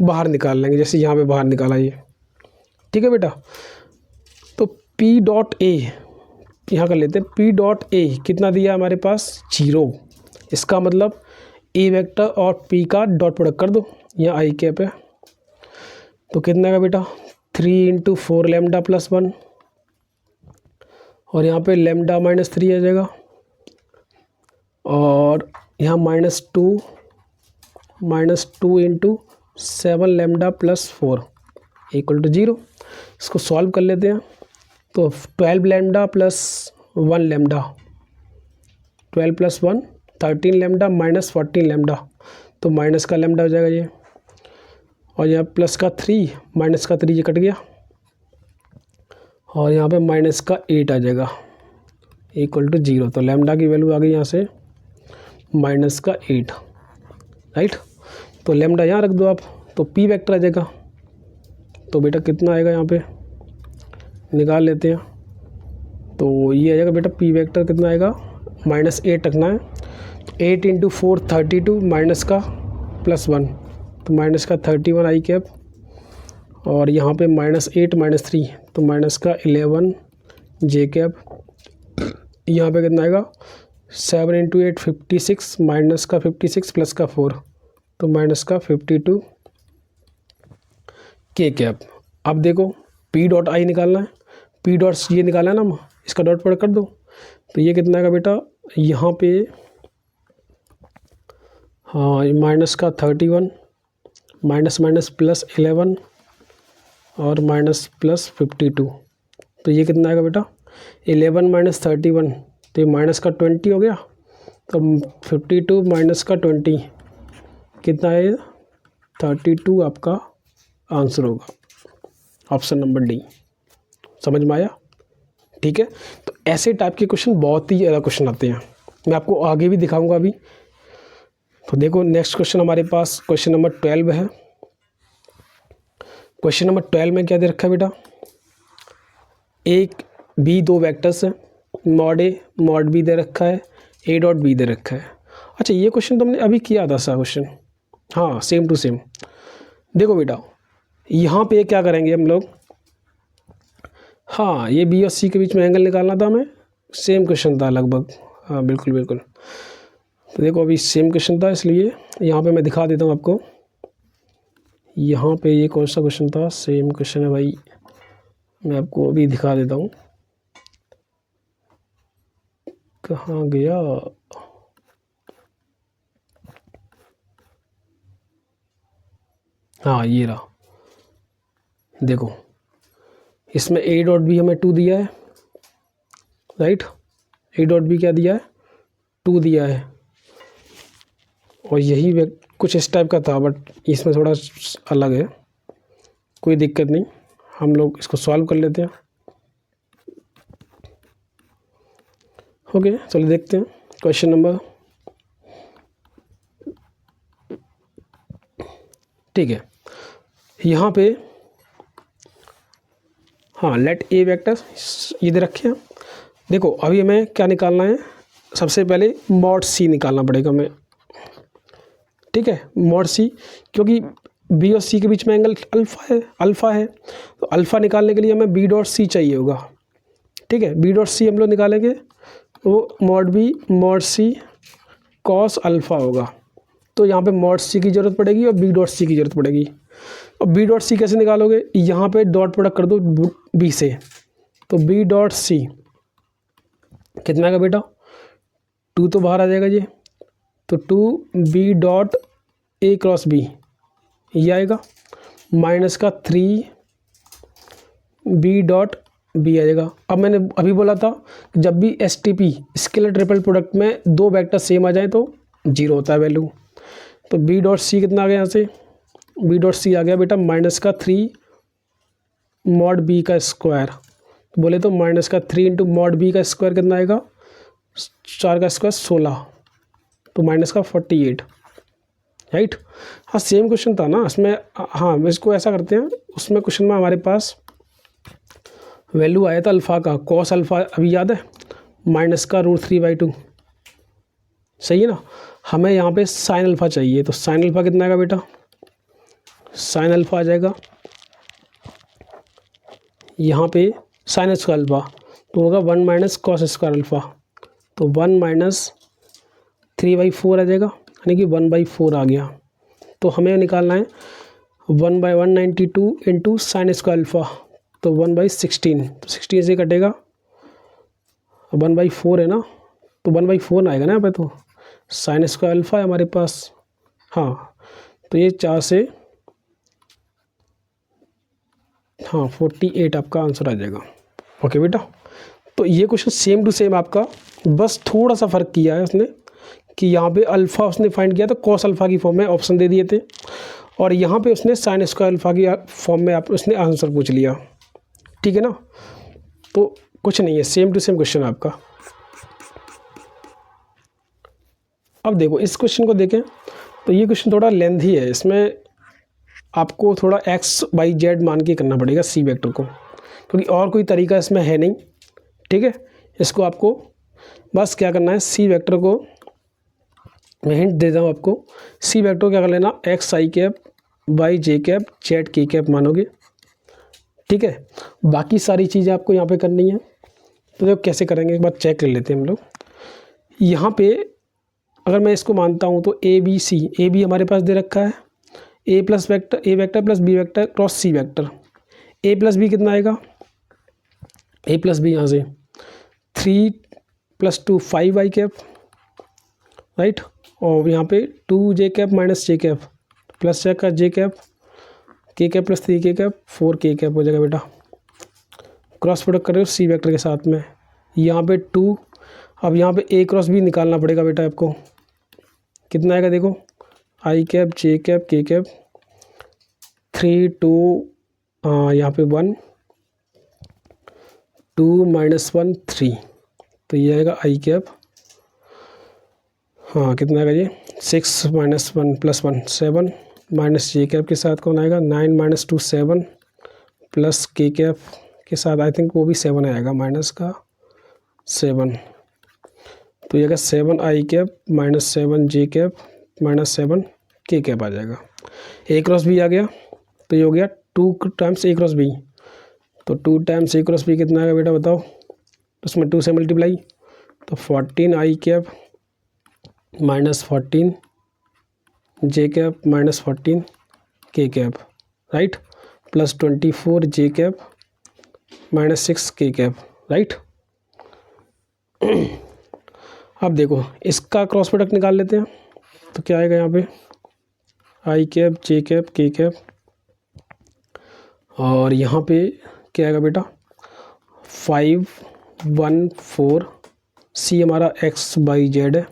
बाहर निकाल लेंगे, जैसे यहाँ पे बाहर निकाला ये। ठीक है बेटा, तो पी डॉट ए यहाँ कर लेते हैं। पी डॉट ए कितना दिया हमारे पास 0। इसका मतलब ए वेक्टर और पी का डॉट प्रोडक्ट कर दो, यहाँ आई कैप है। तो कितना का बेटा 3 × 4 लैम्डा + 1 और यहाँ पे लैम्डा -3 आ जाएगा और यहाँ -2 × 7 लैम्डा + 4 = 0। इसको सॉल्व कर लेते हैं। तो 12 लैम्डा + 1 लैम्डा, 12 + 1 13 लैम्डा -14 लैम्डा, तो माइनस का लैम्डा हो जाएगा ये, और यहाँ प्लस का 3 माइनस का 3 ये कट गया और यहाँ पे माइनस का 8 आ जाएगा = 0। तो लैम्डा की वैल्यू आ गई यहाँ से माइनस का 8, राइट। तो लैम्डा यहाँ रख दो आप, तो पी वेक्टर आ जाएगा। तो बेटा कितना आएगा यहाँ पे निकाल लेते हैं। तो ये आ जाएगा बेटा पी वेक्टर कितना आएगा -8 रखना है। 8 × 4 32 माइनस का +1, तो माइनस का 31 आई कैप और यहाँ पे -8 -3 तो माइनस का 11 जे कैप। यहाँ पे कितना आएगा 7 × 8 56 माइनस का 56 प्लस का 4 तो माइनस का 52 के कैप। अब देखो पी डॉट आई निकालना है, पी डॉट ये निकालना है ना, इसका डॉट प्रोडक्ट कर दो। तो ये कितना आएगा बेटा यहाँ पे हाँ माइनस का 31 माइनस माइनस प्लस 11 और माइनस प्लस 52। तो ये कितना आएगा बेटा 11 माइनस 31 तो ये माइनस का 20 हो गया। तो 52 माइनस का 20 कितना है 32 आपका आंसर होगा, ऑप्शन नंबर डी। समझ में आया? ठीक है, तो ऐसे टाइप के क्वेश्चन बहुत ही ज़्यादा क्वेश्चन आते हैं, मैं आपको आगे भी दिखाऊंगा अभी। तो देखो नेक्स्ट क्वेश्चन हमारे पास क्वेश्चन नंबर 12 है। क्वेश्चन नंबर 12 में क्या दे रखा है बेटा, एक बी दो वेक्टर्स हैं, मॉड ए मॉड बी दे रखा है, ए डॉट बी दे रखा है। अच्छा ये क्वेश्चन तो हमने अभी किया था सा क्वेश्चन, हाँ सेम टू सेम। देखो बेटा यहाँ पे क्या करेंगे हम लोग, हाँ ये बी और सी के बीच में एंगल निकालना था हमें, सेम क्वेश्चन था लगभग, हाँ बिल्कुल बिल्कुल। तो देखो अभी सेम क्वेश्चन था इसलिए यहाँ पे मैं दिखा देता हूँ आपको। यहाँ पे ये कौन सा क्वेश्चन था, सेम क्वेश्चन है भाई, मैं आपको अभी दिखा देता हूँ। कहाँ गया, हाँ ये रहा। देखो इसमें ए डॉट बी हमें 2 दिया है, राइट, ए डॉट बी क्या दिया है 2 दिया है, और यही कुछ इस टाइप का था बट इसमें थोड़ा अलग है, कोई दिक्कत नहीं, हम लोग इसको सॉल्व कर लेते हैं। ओके चलो देखते हैं क्वेश्चन नंबर, ठीक है यहाँ पे हाँ लेट ए वेक्टर ये दे रखे हैं। देखो अभी हमें क्या निकालना है, सबसे पहले मॉड सी निकालना पड़ेगा हमें, ठीक है मॉड सी, क्योंकि बी और सी के बीच में एंगल अल्फ़ा है तो अल्फ़ा निकालने के लिए हमें बी डॉट सी चाहिए होगा, ठीक है। बी डॉट सी हम लोग निकालेंगे वो mod B mod C cos alpha होगा, तो यहाँ पे मॉड सी की ज़रूरत पड़ेगी और बी डॉट सी की ज़रूरत पड़ेगी। और बी डॉट सी कैसे निकालोगे, यहाँ पे डॉट प्रोडक्ट कर दो बी से, तो बी डॉट सी कितना का बेटा 2 तो बाहर आ जाएगा ये, तो 2 B dot A cross B ये आएगा, माइनस का 3 बी डॉट बी आ जाएगा। अब मैंने अभी बोला था कि जब भी S T P scalar triple product में 2 वेक्टर सेम आ जाए तो 0 होता है वैल्यू। तो बी डॉट सी कितना आ गया यहाँ से, बी डॉट सी आ गया बेटा माइनस का 3 मॉड बी का स्क्वायर, बोले तो माइनस का 3 इंटू मॉड बी का स्क्वायर कितना आएगा 4 का स्क्वायर 16, तो माइनस का 48, राइट। हाँ सेम क्वेश्चन था ना इसमें, हाँ इसको ऐसा करते हैं, उसमें क्वेश्चन में हमारे पास वैल्यू आया था अल्फ़ा का, कॉस अल्फ़ा अभी याद है, माइनस का √3/2, सही है ना। हमें यहाँ पे साइन अल्फ़ा चाहिए, तो साइन अल्फ़ा कितना आएगा बेटा, साइन अल्फ़ा आ जाएगा यहाँ पे साइन स्क्वायर अल्फ़ा, तो होगा 1 माइनस कॉस स्क्वायर अल्फ़ा, तो 1 माइनस 3/4 आ जाएगा, यानी कि 1/4 आ गया। तो हमें निकालना है 1/192 इंटू साइन स्क्वायर अल्फ़ा, तो 1/16, तो 16 से कटेगा 1/4 है ना, तो 1/4 ना आएगा ना यहाँ पे, तो साइन स्क्वायर अल्फ़ा है हमारे पास, हाँ, तो ये 4 से, हाँ 48 आपका आंसर आ जाएगा। ओके बेटा, तो ये क्वेश्चन सेम टू सेम आपका, बस थोड़ा सा फ़र्क किया है उसने कि यहाँ पे अल्फ़ा उसने फाइंड किया तो कॉस अल्फ़ा की फॉर्म में ऑप्शन दे दिए थे, और यहाँ पे उसने साइन स्क्वायर अल्फ़ा की फॉर्म में आप उसने आंसर पूछ लिया, ठीक है ना। तो कुछ नहीं है, सेम टू सेम क्वेश्चन आपका। अब देखो इस क्वेश्चन को देखें तो ये क्वेश्चन थोड़ा लेंथी है, इसमें आपको थोड़ा x, y, z मान के करना पड़ेगा सी वेक्टर को, क्योंकि और कोई तरीका इसमें है नहीं, ठीक है। इसको आपको बस क्या करना है, सी वेक्टर को मैं हिंट देता हूँ आपको, सी वेक्टर को क्या कर लेना, x i cap, y j cap, z k cap मानोगे, ठीक है। बाकी सारी चीज़ें आपको यहाँ पे करनी है, तो देखो कैसे करेंगे एक बार चेक कर लेते हैं हम लोग। यहाँ पे अगर मैं इसको मानता हूँ तो ए बी हमारे पास दे रखा है, A vector plus B vector cross C vector, A plus B कितना आएगा, ए प्लस बी यहाँ से 3 + 2 5 i कैप, राइट, और यहाँ पे 2 j cap minus j cap plus का j cap, k cap plus 3 k cap 4 k cap हो जाएगा बेटा। क्रॉस प्रोडक्ट कर रहे हो सी वेक्टर के साथ में, यहाँ पे 2, अब यहाँ पे a क्रॉस b निकालना पड़ेगा बेटा आपको, कितना आएगा देखो, i cap j cap k cap 3 2 यहाँ पे 1 2 - 1 3, तो ये आएगा i कैप, हाँ कितना आएगा ये 6 - 1 + 1 7 माइनस जे कैप के साथ कौन आएगा 9 - 2 7 प्लस के कैप के साथ आई थिंक वो भी 7 आएगा, माइनस का 7, तो ये आएगा 7 i cap minus 7 J cap minus 7 के कैप आ जाएगा। ए क्रॉस बी आ गया, तो ये हो गया 2 टाइम्स ए क्रॉस बी, तो 2 टाइम्स ए क्रॉस बी कितना आएगा बेटा बताओ, तो उसमें 2 से मल्टीप्लाई, तो 14 i cap minus 14 J cap minus 14 के कैप, राइट, प्लस 24 जे कैप माइनस 6 के कैप, राइट। अब देखो इसका क्रॉस प्रोडक्ट निकाल लेते हैं, तो क्या आएगा यहाँ पे आई कैप जे कैप के कैप, और यहाँ पे क्या आएगा बेटा 5 1 4, सी हमारा x/z है,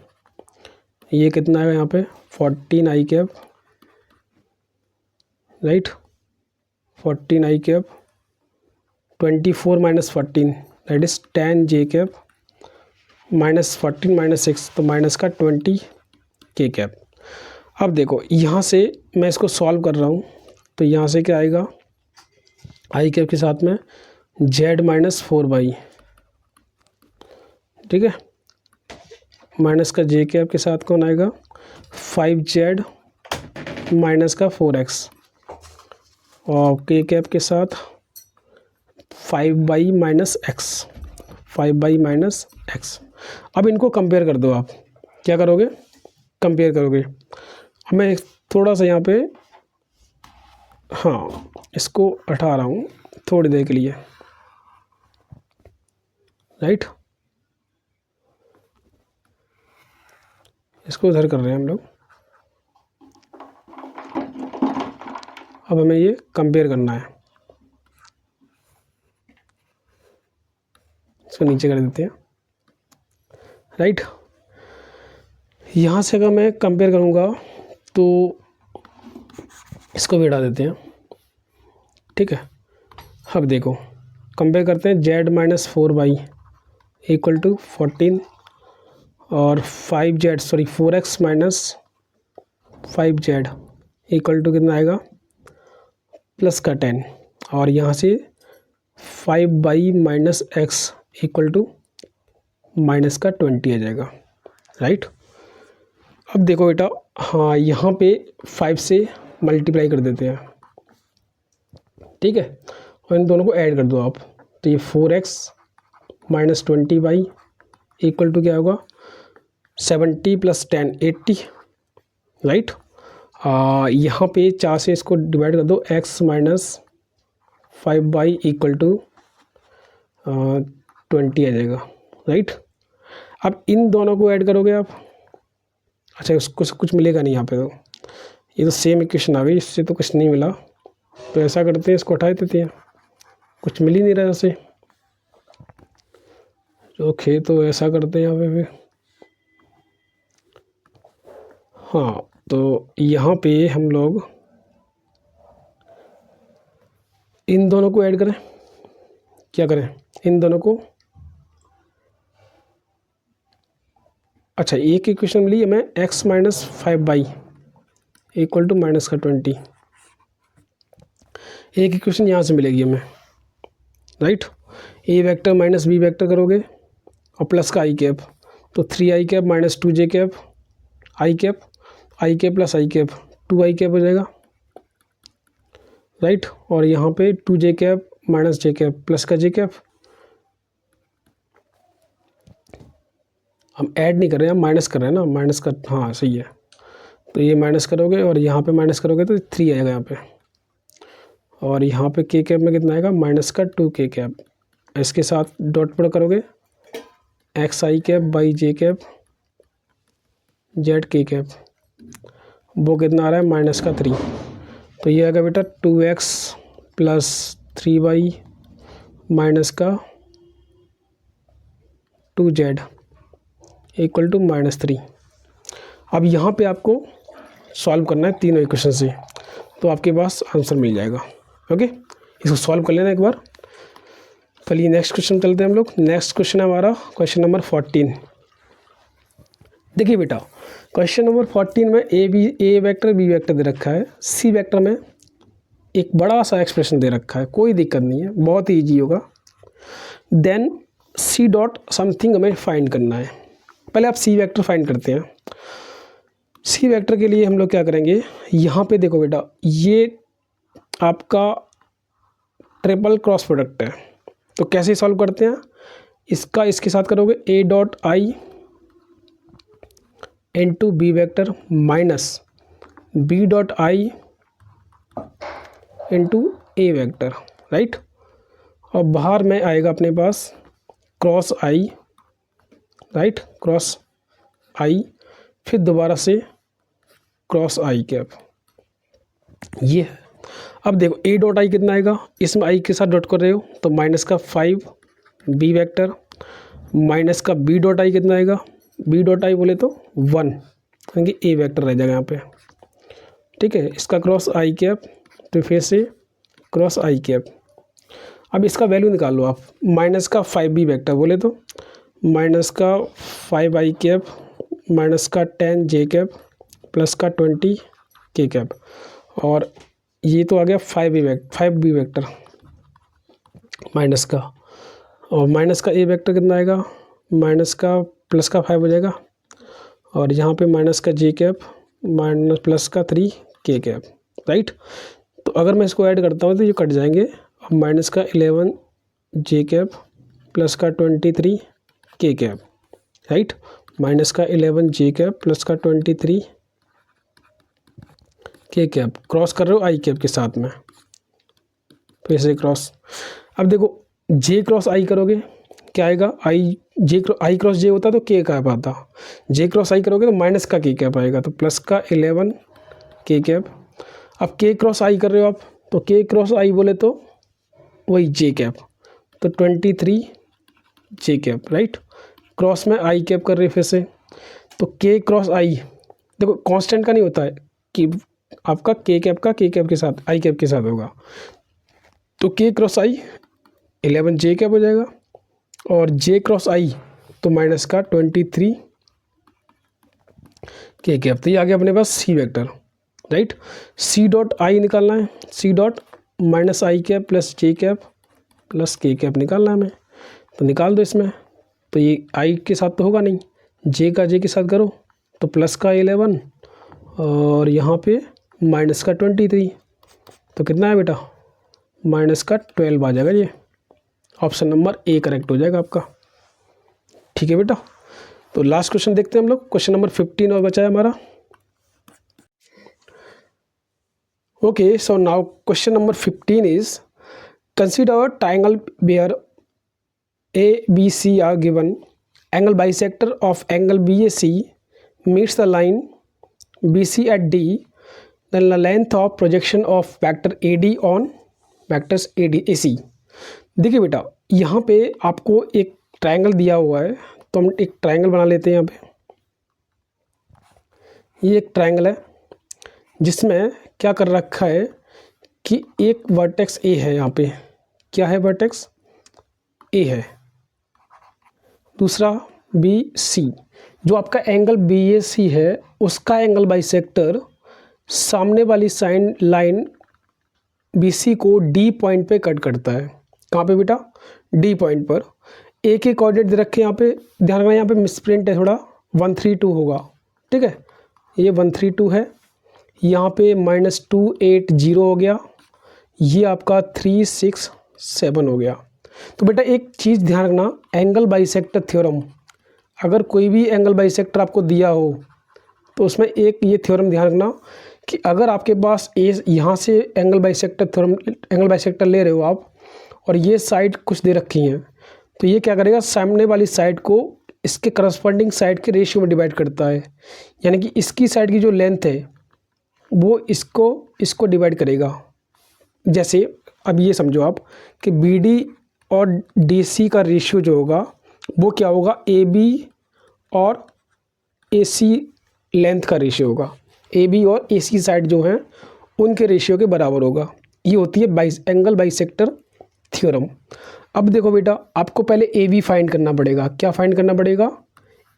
ये कितना आएगा यहाँ पे 14 i cap, right, 14 i cap 24 - 14 that is 10 j cap minus 14 - 6, तो माइनस का 20 के कैप। अब देखो यहाँ से मैं इसको सॉल्व कर रहा हूँ, तो यहाँ से क्या आएगा i कैप के साथ में z - 4/, ठीक है, माइनस का j कैप के साथ कौन आएगा 5z माइनस का 4x, और k कैप के साथ 5/- x, 5/- x। अब इनको कंपेयर कर दो, आप क्या करोगे कंपेयर करोगे, मैं थोड़ा सा यहाँ पे हाँ इसको हटा रहा हूँ थोड़ी देर के लिए, राइट, इसको उधर कर रहे हैं हम लोग। अब हमें ये कंपेयर करना है, इसको नीचे कर देते हैं, राइट। यहाँ से अगर मैं कंपेयर करूँगा तो इसको भी हटा देते हैं, ठीक है। अब देखो कंपेयर करते हैं z - 4/, इक्वल टू 14 और 4x minus 5z equal to कितना आएगा प्लस का 10, और यहाँ से 5/- x इक्वल टू माइनस का 20 आ जाएगा, राइट। अब देखो बेटा, हाँ यहाँ पे 5 से मल्टीप्लाई कर देते हैं, ठीक है, और इन दोनों को ऐड कर दो आप, तो ये 4x minus 20y equal to क्या होगा 70 + 10 80, राइट। यहाँ पे 4 से इसको डिवाइड कर दो, x minus 5y equal to 20 आ जाएगा, राइट। अब इन दोनों को ऐड करोगे आप, अच्छा उसको कुछ मिलेगा नहीं यहाँ पे, तो ये तो सेम इक्वेशन आ गई, इससे तो कुछ नहीं मिला, तो ऐसा करते हैं इसको हटा देते हैं, कुछ मिल ही नहीं रहा ऐसे। ओके, तो ऐसा करते हैं यहाँ पे फिर, हाँ तो यहाँ पे हम लोग इन दोनों को ऐड करें, क्या करें इन दोनों को, अच्छा एक इक्वेशन मिली है मैं, x minus 5y equal to minus का 20, एक इक्वेशन यहाँ से मिलेगी हमें, right. A vector minus B vector करोगे और प्लस का आई कैप, तो 3i cap minus 2j cap I cap plus I cap 2i cap हो जाएगा, राइट। और यहाँ पे 2j cap minus j cap plus का j कैप, हम ऐड नहीं कर रहे हैं, हम माइनस कर रहे हैं ना, माइनस का, हाँ सही है, तो ये माइनस करोगे और यहाँ पे माइनस करोगे तो 3 आएगा यहाँ पे, और यहाँ पे k कैप में कितना आएगा माइनस का 2k कैप, इसके साथ डॉट प्रोडक्ट करोगे x I cap by J cap Z के कैप, वो कितना आ रहा है माइनस का 3, तो ये आएगा बेटा 2x प्लस 3y माइनस का 2z इक्वल टू -3। अब यहाँ पे आपको सॉल्व करना है तीनों इक्वेशन से, तो आपके पास आंसर मिल जाएगा। ओके, इसको सॉल्व कर लेना एक बार। चलिए नेक्स्ट क्वेश्चन चलते हैं हम लोग। नेक्स्ट क्वेश्चन है हमारा क्वेश्चन नंबर 14। देखिए बेटा, क्वेश्चन नंबर 14 में ए वेक्टर बी वेक्टर दे रखा है, सी वेक्टर में एक बड़ा सा एक्सप्रेशन दे रखा है, कोई दिक्कत नहीं है, बहुत ही ईजी होगा। देन सी डॉट समथिंग हमें फाइंड करना है। पहले आप सी वेक्टर फाइंड करते हैं। सी वेक्टर के लिए हम लोग क्या करेंगे, यहाँ पे देखो बेटा, ये आपका ट्रिपल क्रॉस प्रोडक्ट है, तो कैसे सॉल्व करते हैं, इसका इसके साथ करोगे A dot I into B vector minus B dot I into A vector, right. और बाहर में आएगा अपने पास cross I, right, cross I, फिर दोबारा से क्रॉस आई कैप, ये है। अब देखो ए डॉट आई कितना आएगा, इसमें आई के साथ डॉट कर रहे हो तो माइनस का 5 बी वेक्टर माइनस का बी डॉट आई कितना आएगा, बी डॉट आई बोले तो 1, क्योंकि ए वेक्टर रह जाएगा यहाँ पे, ठीक है। इसका क्रॉस आई कैप, तो फिर से क्रॉस आई कैप। अब इसका वैल्यू निकाल लो आप, माइनस का 5 बी वेक्टर बोले तो माइनस का 5 आई कैप माइनस का 10 जे कैप प्लस का 20 के कैप, और ये तो आ गया 5 बी वेक्टर माइनस का, और माइनस का ए वेक्टर कितना आएगा, माइनस का प्लस का 5 हो जाएगा, और यहाँ पे माइनस का जे कैप माइनस प्लस का 3 के कैप, राइट। तो अगर मैं इसको ऐड करता हूँ तो ये कट जाएंगे, और माइनस का 11 जे कैप प्लस का 23 के कैप, राइट, माइनस का 11 जे कैप प्लस का 23 के कैप, क्रॉस कर रहे हो आई कैप के साथ में, फिर से क्रॉस। अब देखो जे क्रॉस आई करोगे क्या आएगा, आई क्रॉस जे होता तो के कैप आता, जे क्रॉस आई करोगे तो माइनस का के कैप आएगा, तो प्लस का 11 के कैप। अब के क्रॉस आई कर रहे हो आप, तो के क्रॉस आई बोले तो वही जे कैप, तो 23 जे कैप, राइट। क्रॉस में आई कैप कर रहे फिर से, तो के क्रॉस आई देखो कांस्टेंट का नहीं होता है कि आपका के कैप का के कैप के साथ आई कैप के साथ होगा, तो के क्रॉस आई 11 जे कैप हो जाएगा, और जे क्रॉस आई तो माइनस का 23 के कैप। तो ये आ गया अपने पास C vector, right. C dot I निकालना है, C dot minus I cap plus J cap plus K cap निकालना है हमें, तो निकाल दो इसमें। तो ये आई के साथ तो होगा नहीं, जे का जे के साथ करो तो प्लस का 11 और यहाँ पे माइनस का 23, तो कितना है बेटा माइनस का 12 आ जाएगा। ये ऑप्शन नंबर ए करेक्ट हो जाएगा आपका। ठीक है बेटा, तो लास्ट क्वेश्चन देखते हैं हम लोग, क्वेश्चन नंबर 15 और बचा है हमारा। Okay, so now question number 15 is consider a triangle where ABC are given, angle bisector of angle BAC meets the line BC at D, then the length of projection of vector AD on vectors AD AC। देखिए बेटा, यहाँ पे आपको एक triangle दिया हुआ है, तो हम एक ट्रायंगल बना लेते हैं। यहाँ पे ये एक ट्रायंगल है जिसमें क्या कर रखा है कि एक वर्टेक्स ए है। यहाँ पे क्या है, वर्टेक्स ए है, दूसरा BC, जो आपका एंगल BAC है उसका एंगल बाइसेक्टर सामने वाली साइन लाइन BC को D पॉइंट पे कट करता है। कहाँ पे बेटा, D पॉइंट पर। ए के कोऑर्डिनेट दे रखे हैं, यहाँ पे ध्यान रखना, यहाँ पे मिसप्रिंट है थोड़ा, 132 होगा। ठीक है, ये 132 है, यहाँ पे -280 हो गया, ये आपका 367 हो गया। तो बेटा एक चीज़ ध्यान रखना, एंगल बाइसेक्टर थ्योरम, अगर कोई भी एंगल बाइसेक्टर आपको दिया हो तो उसमें एक ये थ्योरम ध्यान रखना कि अगर आपके पास यहाँ से एंगल बाइसेक्टर ले रहे हो आप, और ये साइड कुछ दे रखी हैं, तो ये क्या करेगा, सामने वाली साइड को इसके करस्पॉन्डिंग साइड के रेशियो में डिवाइड करता है। यानी कि इसकी साइड की जो लेंथ है वो इसको डिवाइड करेगा। जैसे अब ये समझो आप कि BD और DC का रेशियो जो होगा वो क्या होगा, AB और AC लेंथ का रेशियो होगा। AB और AC साइड जो हैं उनके रेशियो के बराबर होगा। ये होती है एंगल बाइसेक्टर थ्योरम। अब देखो बेटा, आपको पहले AB फाइंड करना पड़ेगा। क्या फाइंड करना पड़ेगा,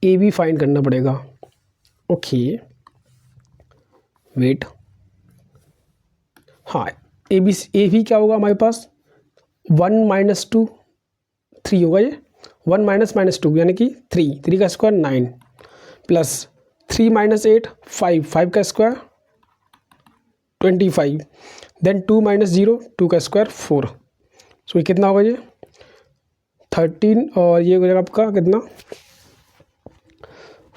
AB फाइंड करना पड़ेगा। ओके वेट, हाँ AB क्या होगा हमारे पास, 1 - 2 3 होगा। ये 1 - -2 यानी कि 3 का स्क्वायर 9 प्लस 3 - 8 5 का स्क्वायर 25, देन 2 - 0 2 का स्क्वायर 4। सो ये कितना होगा, ये 13, और ये हो जाएगा आपका कितना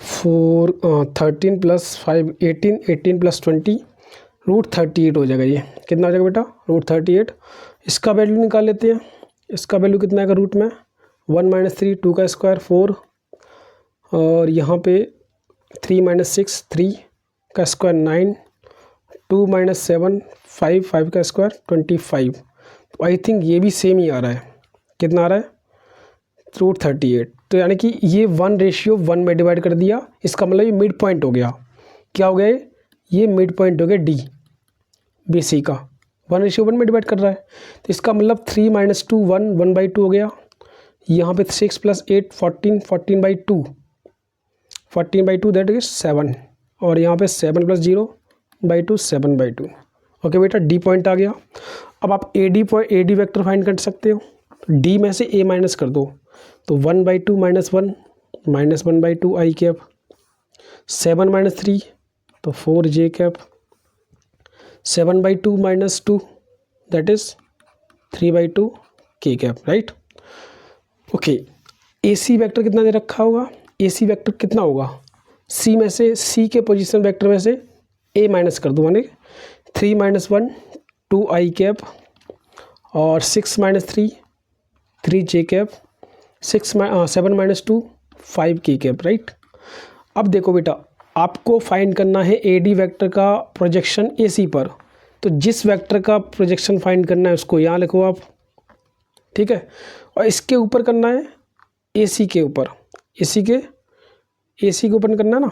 13 + 5 18 18 + 20 √38 हो जाएगा। ये कितना हो जाएगा बेटा, √38। इसका वैल्यू निकाल लेते हैं। इसका वैल्यू कितना आएगा, रूट में 1 - 3 2 का स्क्वायर 4, और यहाँ पे 3 - 6 3 का स्क्वायर 9, 2 - 7 5 का स्क्वायर 25। तो आई थिंक ये भी सेम ही आ रहा है। कितना आ रहा है, √38। तो यानी कि ये 1:1 में डिवाइड कर दिया। इसका मतलब ये मिड पॉइंट हो गया। क्या हो गया, ये मिड पॉइंट हो गया D BC का, 1:1 में डिवाइड कर रहा है। तो इसका मतलब 3 - 2 1 1/2 हो गया। यहाँ पे 6 + 8 14 14/2 14/2 दैट इज 7, और यहाँ पे 7 + 0/2 7/2। ओके बेटा, D पॉइंट आ गया। अब आप AD वेक्टर फाइंड कर सकते हो। D में से A माइनस कर दो, तो 1/2 - 1 -1/2 I कैप, 7 - 3 तो 4 J cap, 7/2 - 2 that is 3/2 K cap, right. Okay, AC vector कितना दे रखा होगा, AC वेक्टर कितना होगा, C में से C के पोजीशन वेक्टर में से A माइनस कर दो, यानी 3 - 1 2 I कैप, और 6 - 3 3 J cap, 7 - 2 5 K cap, right. अब देखो बेटा, आपको फाइंड करना है AD वेक्टर का प्रोजेक्शन AC पर। तो जिस वेक्टर का प्रोजेक्शन फाइंड करना है उसको यहाँ लिखो आप, ठीक है। और इसके ऊपर करना है AC के ऊपर, AC के ऊपर करना है ना।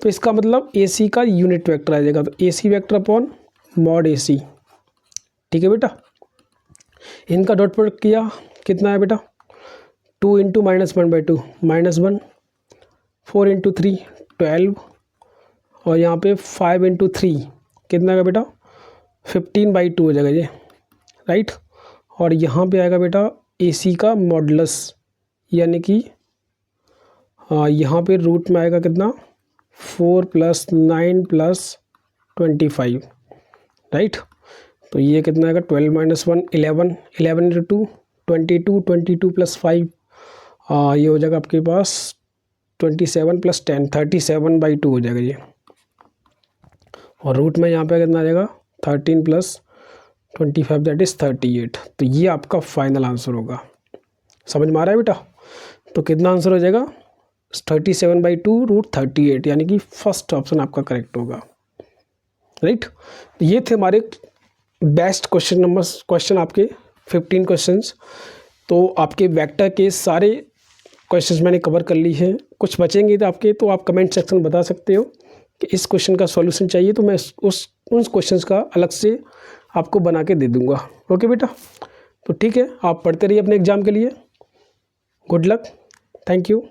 तो इसका मतलब AC का यूनिट वेक्टर आ जाएगा, तो AC vector upon mod AC। ठीक है बेटा, इनका डॉट प्रोडक्ट किया, कितना है बेटा, 2 × -1/2 -1, 4 × 3 12, और यहाँ पे 5 × 3 कितना आएगा बेटा 15/2 हो जाएगा ये, राइट। और यहाँ पे आएगा बेटा AC का मॉडुलस, यानी कि यहाँ पे रूट में आएगा कितना 4 + 9 + 25, राइट। तो ये कितना आएगा 12 - 1 11, 11 × 2 22, 22 + 5 ये हो जाएगा आपके पास 27 + 10 37/2 हो जाएगा ये। और रूट में यहाँ पे कितना आ जाएगा 13 + 25 दैट इज़ 38। तो ये आपका फाइनल आंसर होगा। समझ में आ रहा है बेटा? तो कितना आंसर हो जाएगा 37/2 √38, यानी कि फर्स्ट ऑप्शन आपका करेक्ट होगा, राइट। ये थे हमारे बेस्ट क्वेश्चन आपके 15 क्वेश्चंस। तो आपके वेक्टर के सारे क्वेश्चंस मैंने कवर कर ली हैं। कुछ बचेंगे तो आपके, तो आप कमेंट सेक्शन में बता सकते हो कि इस क्वेश्चन का सॉल्यूशन चाहिए, तो मैं उन क्वेश्चंस का अलग से आपको बना के दे दूंगा। ओके बेटा, तो ठीक है, आप पढ़ते रहिए अपने एग्ज़ाम के लिए। Good luck, thank you.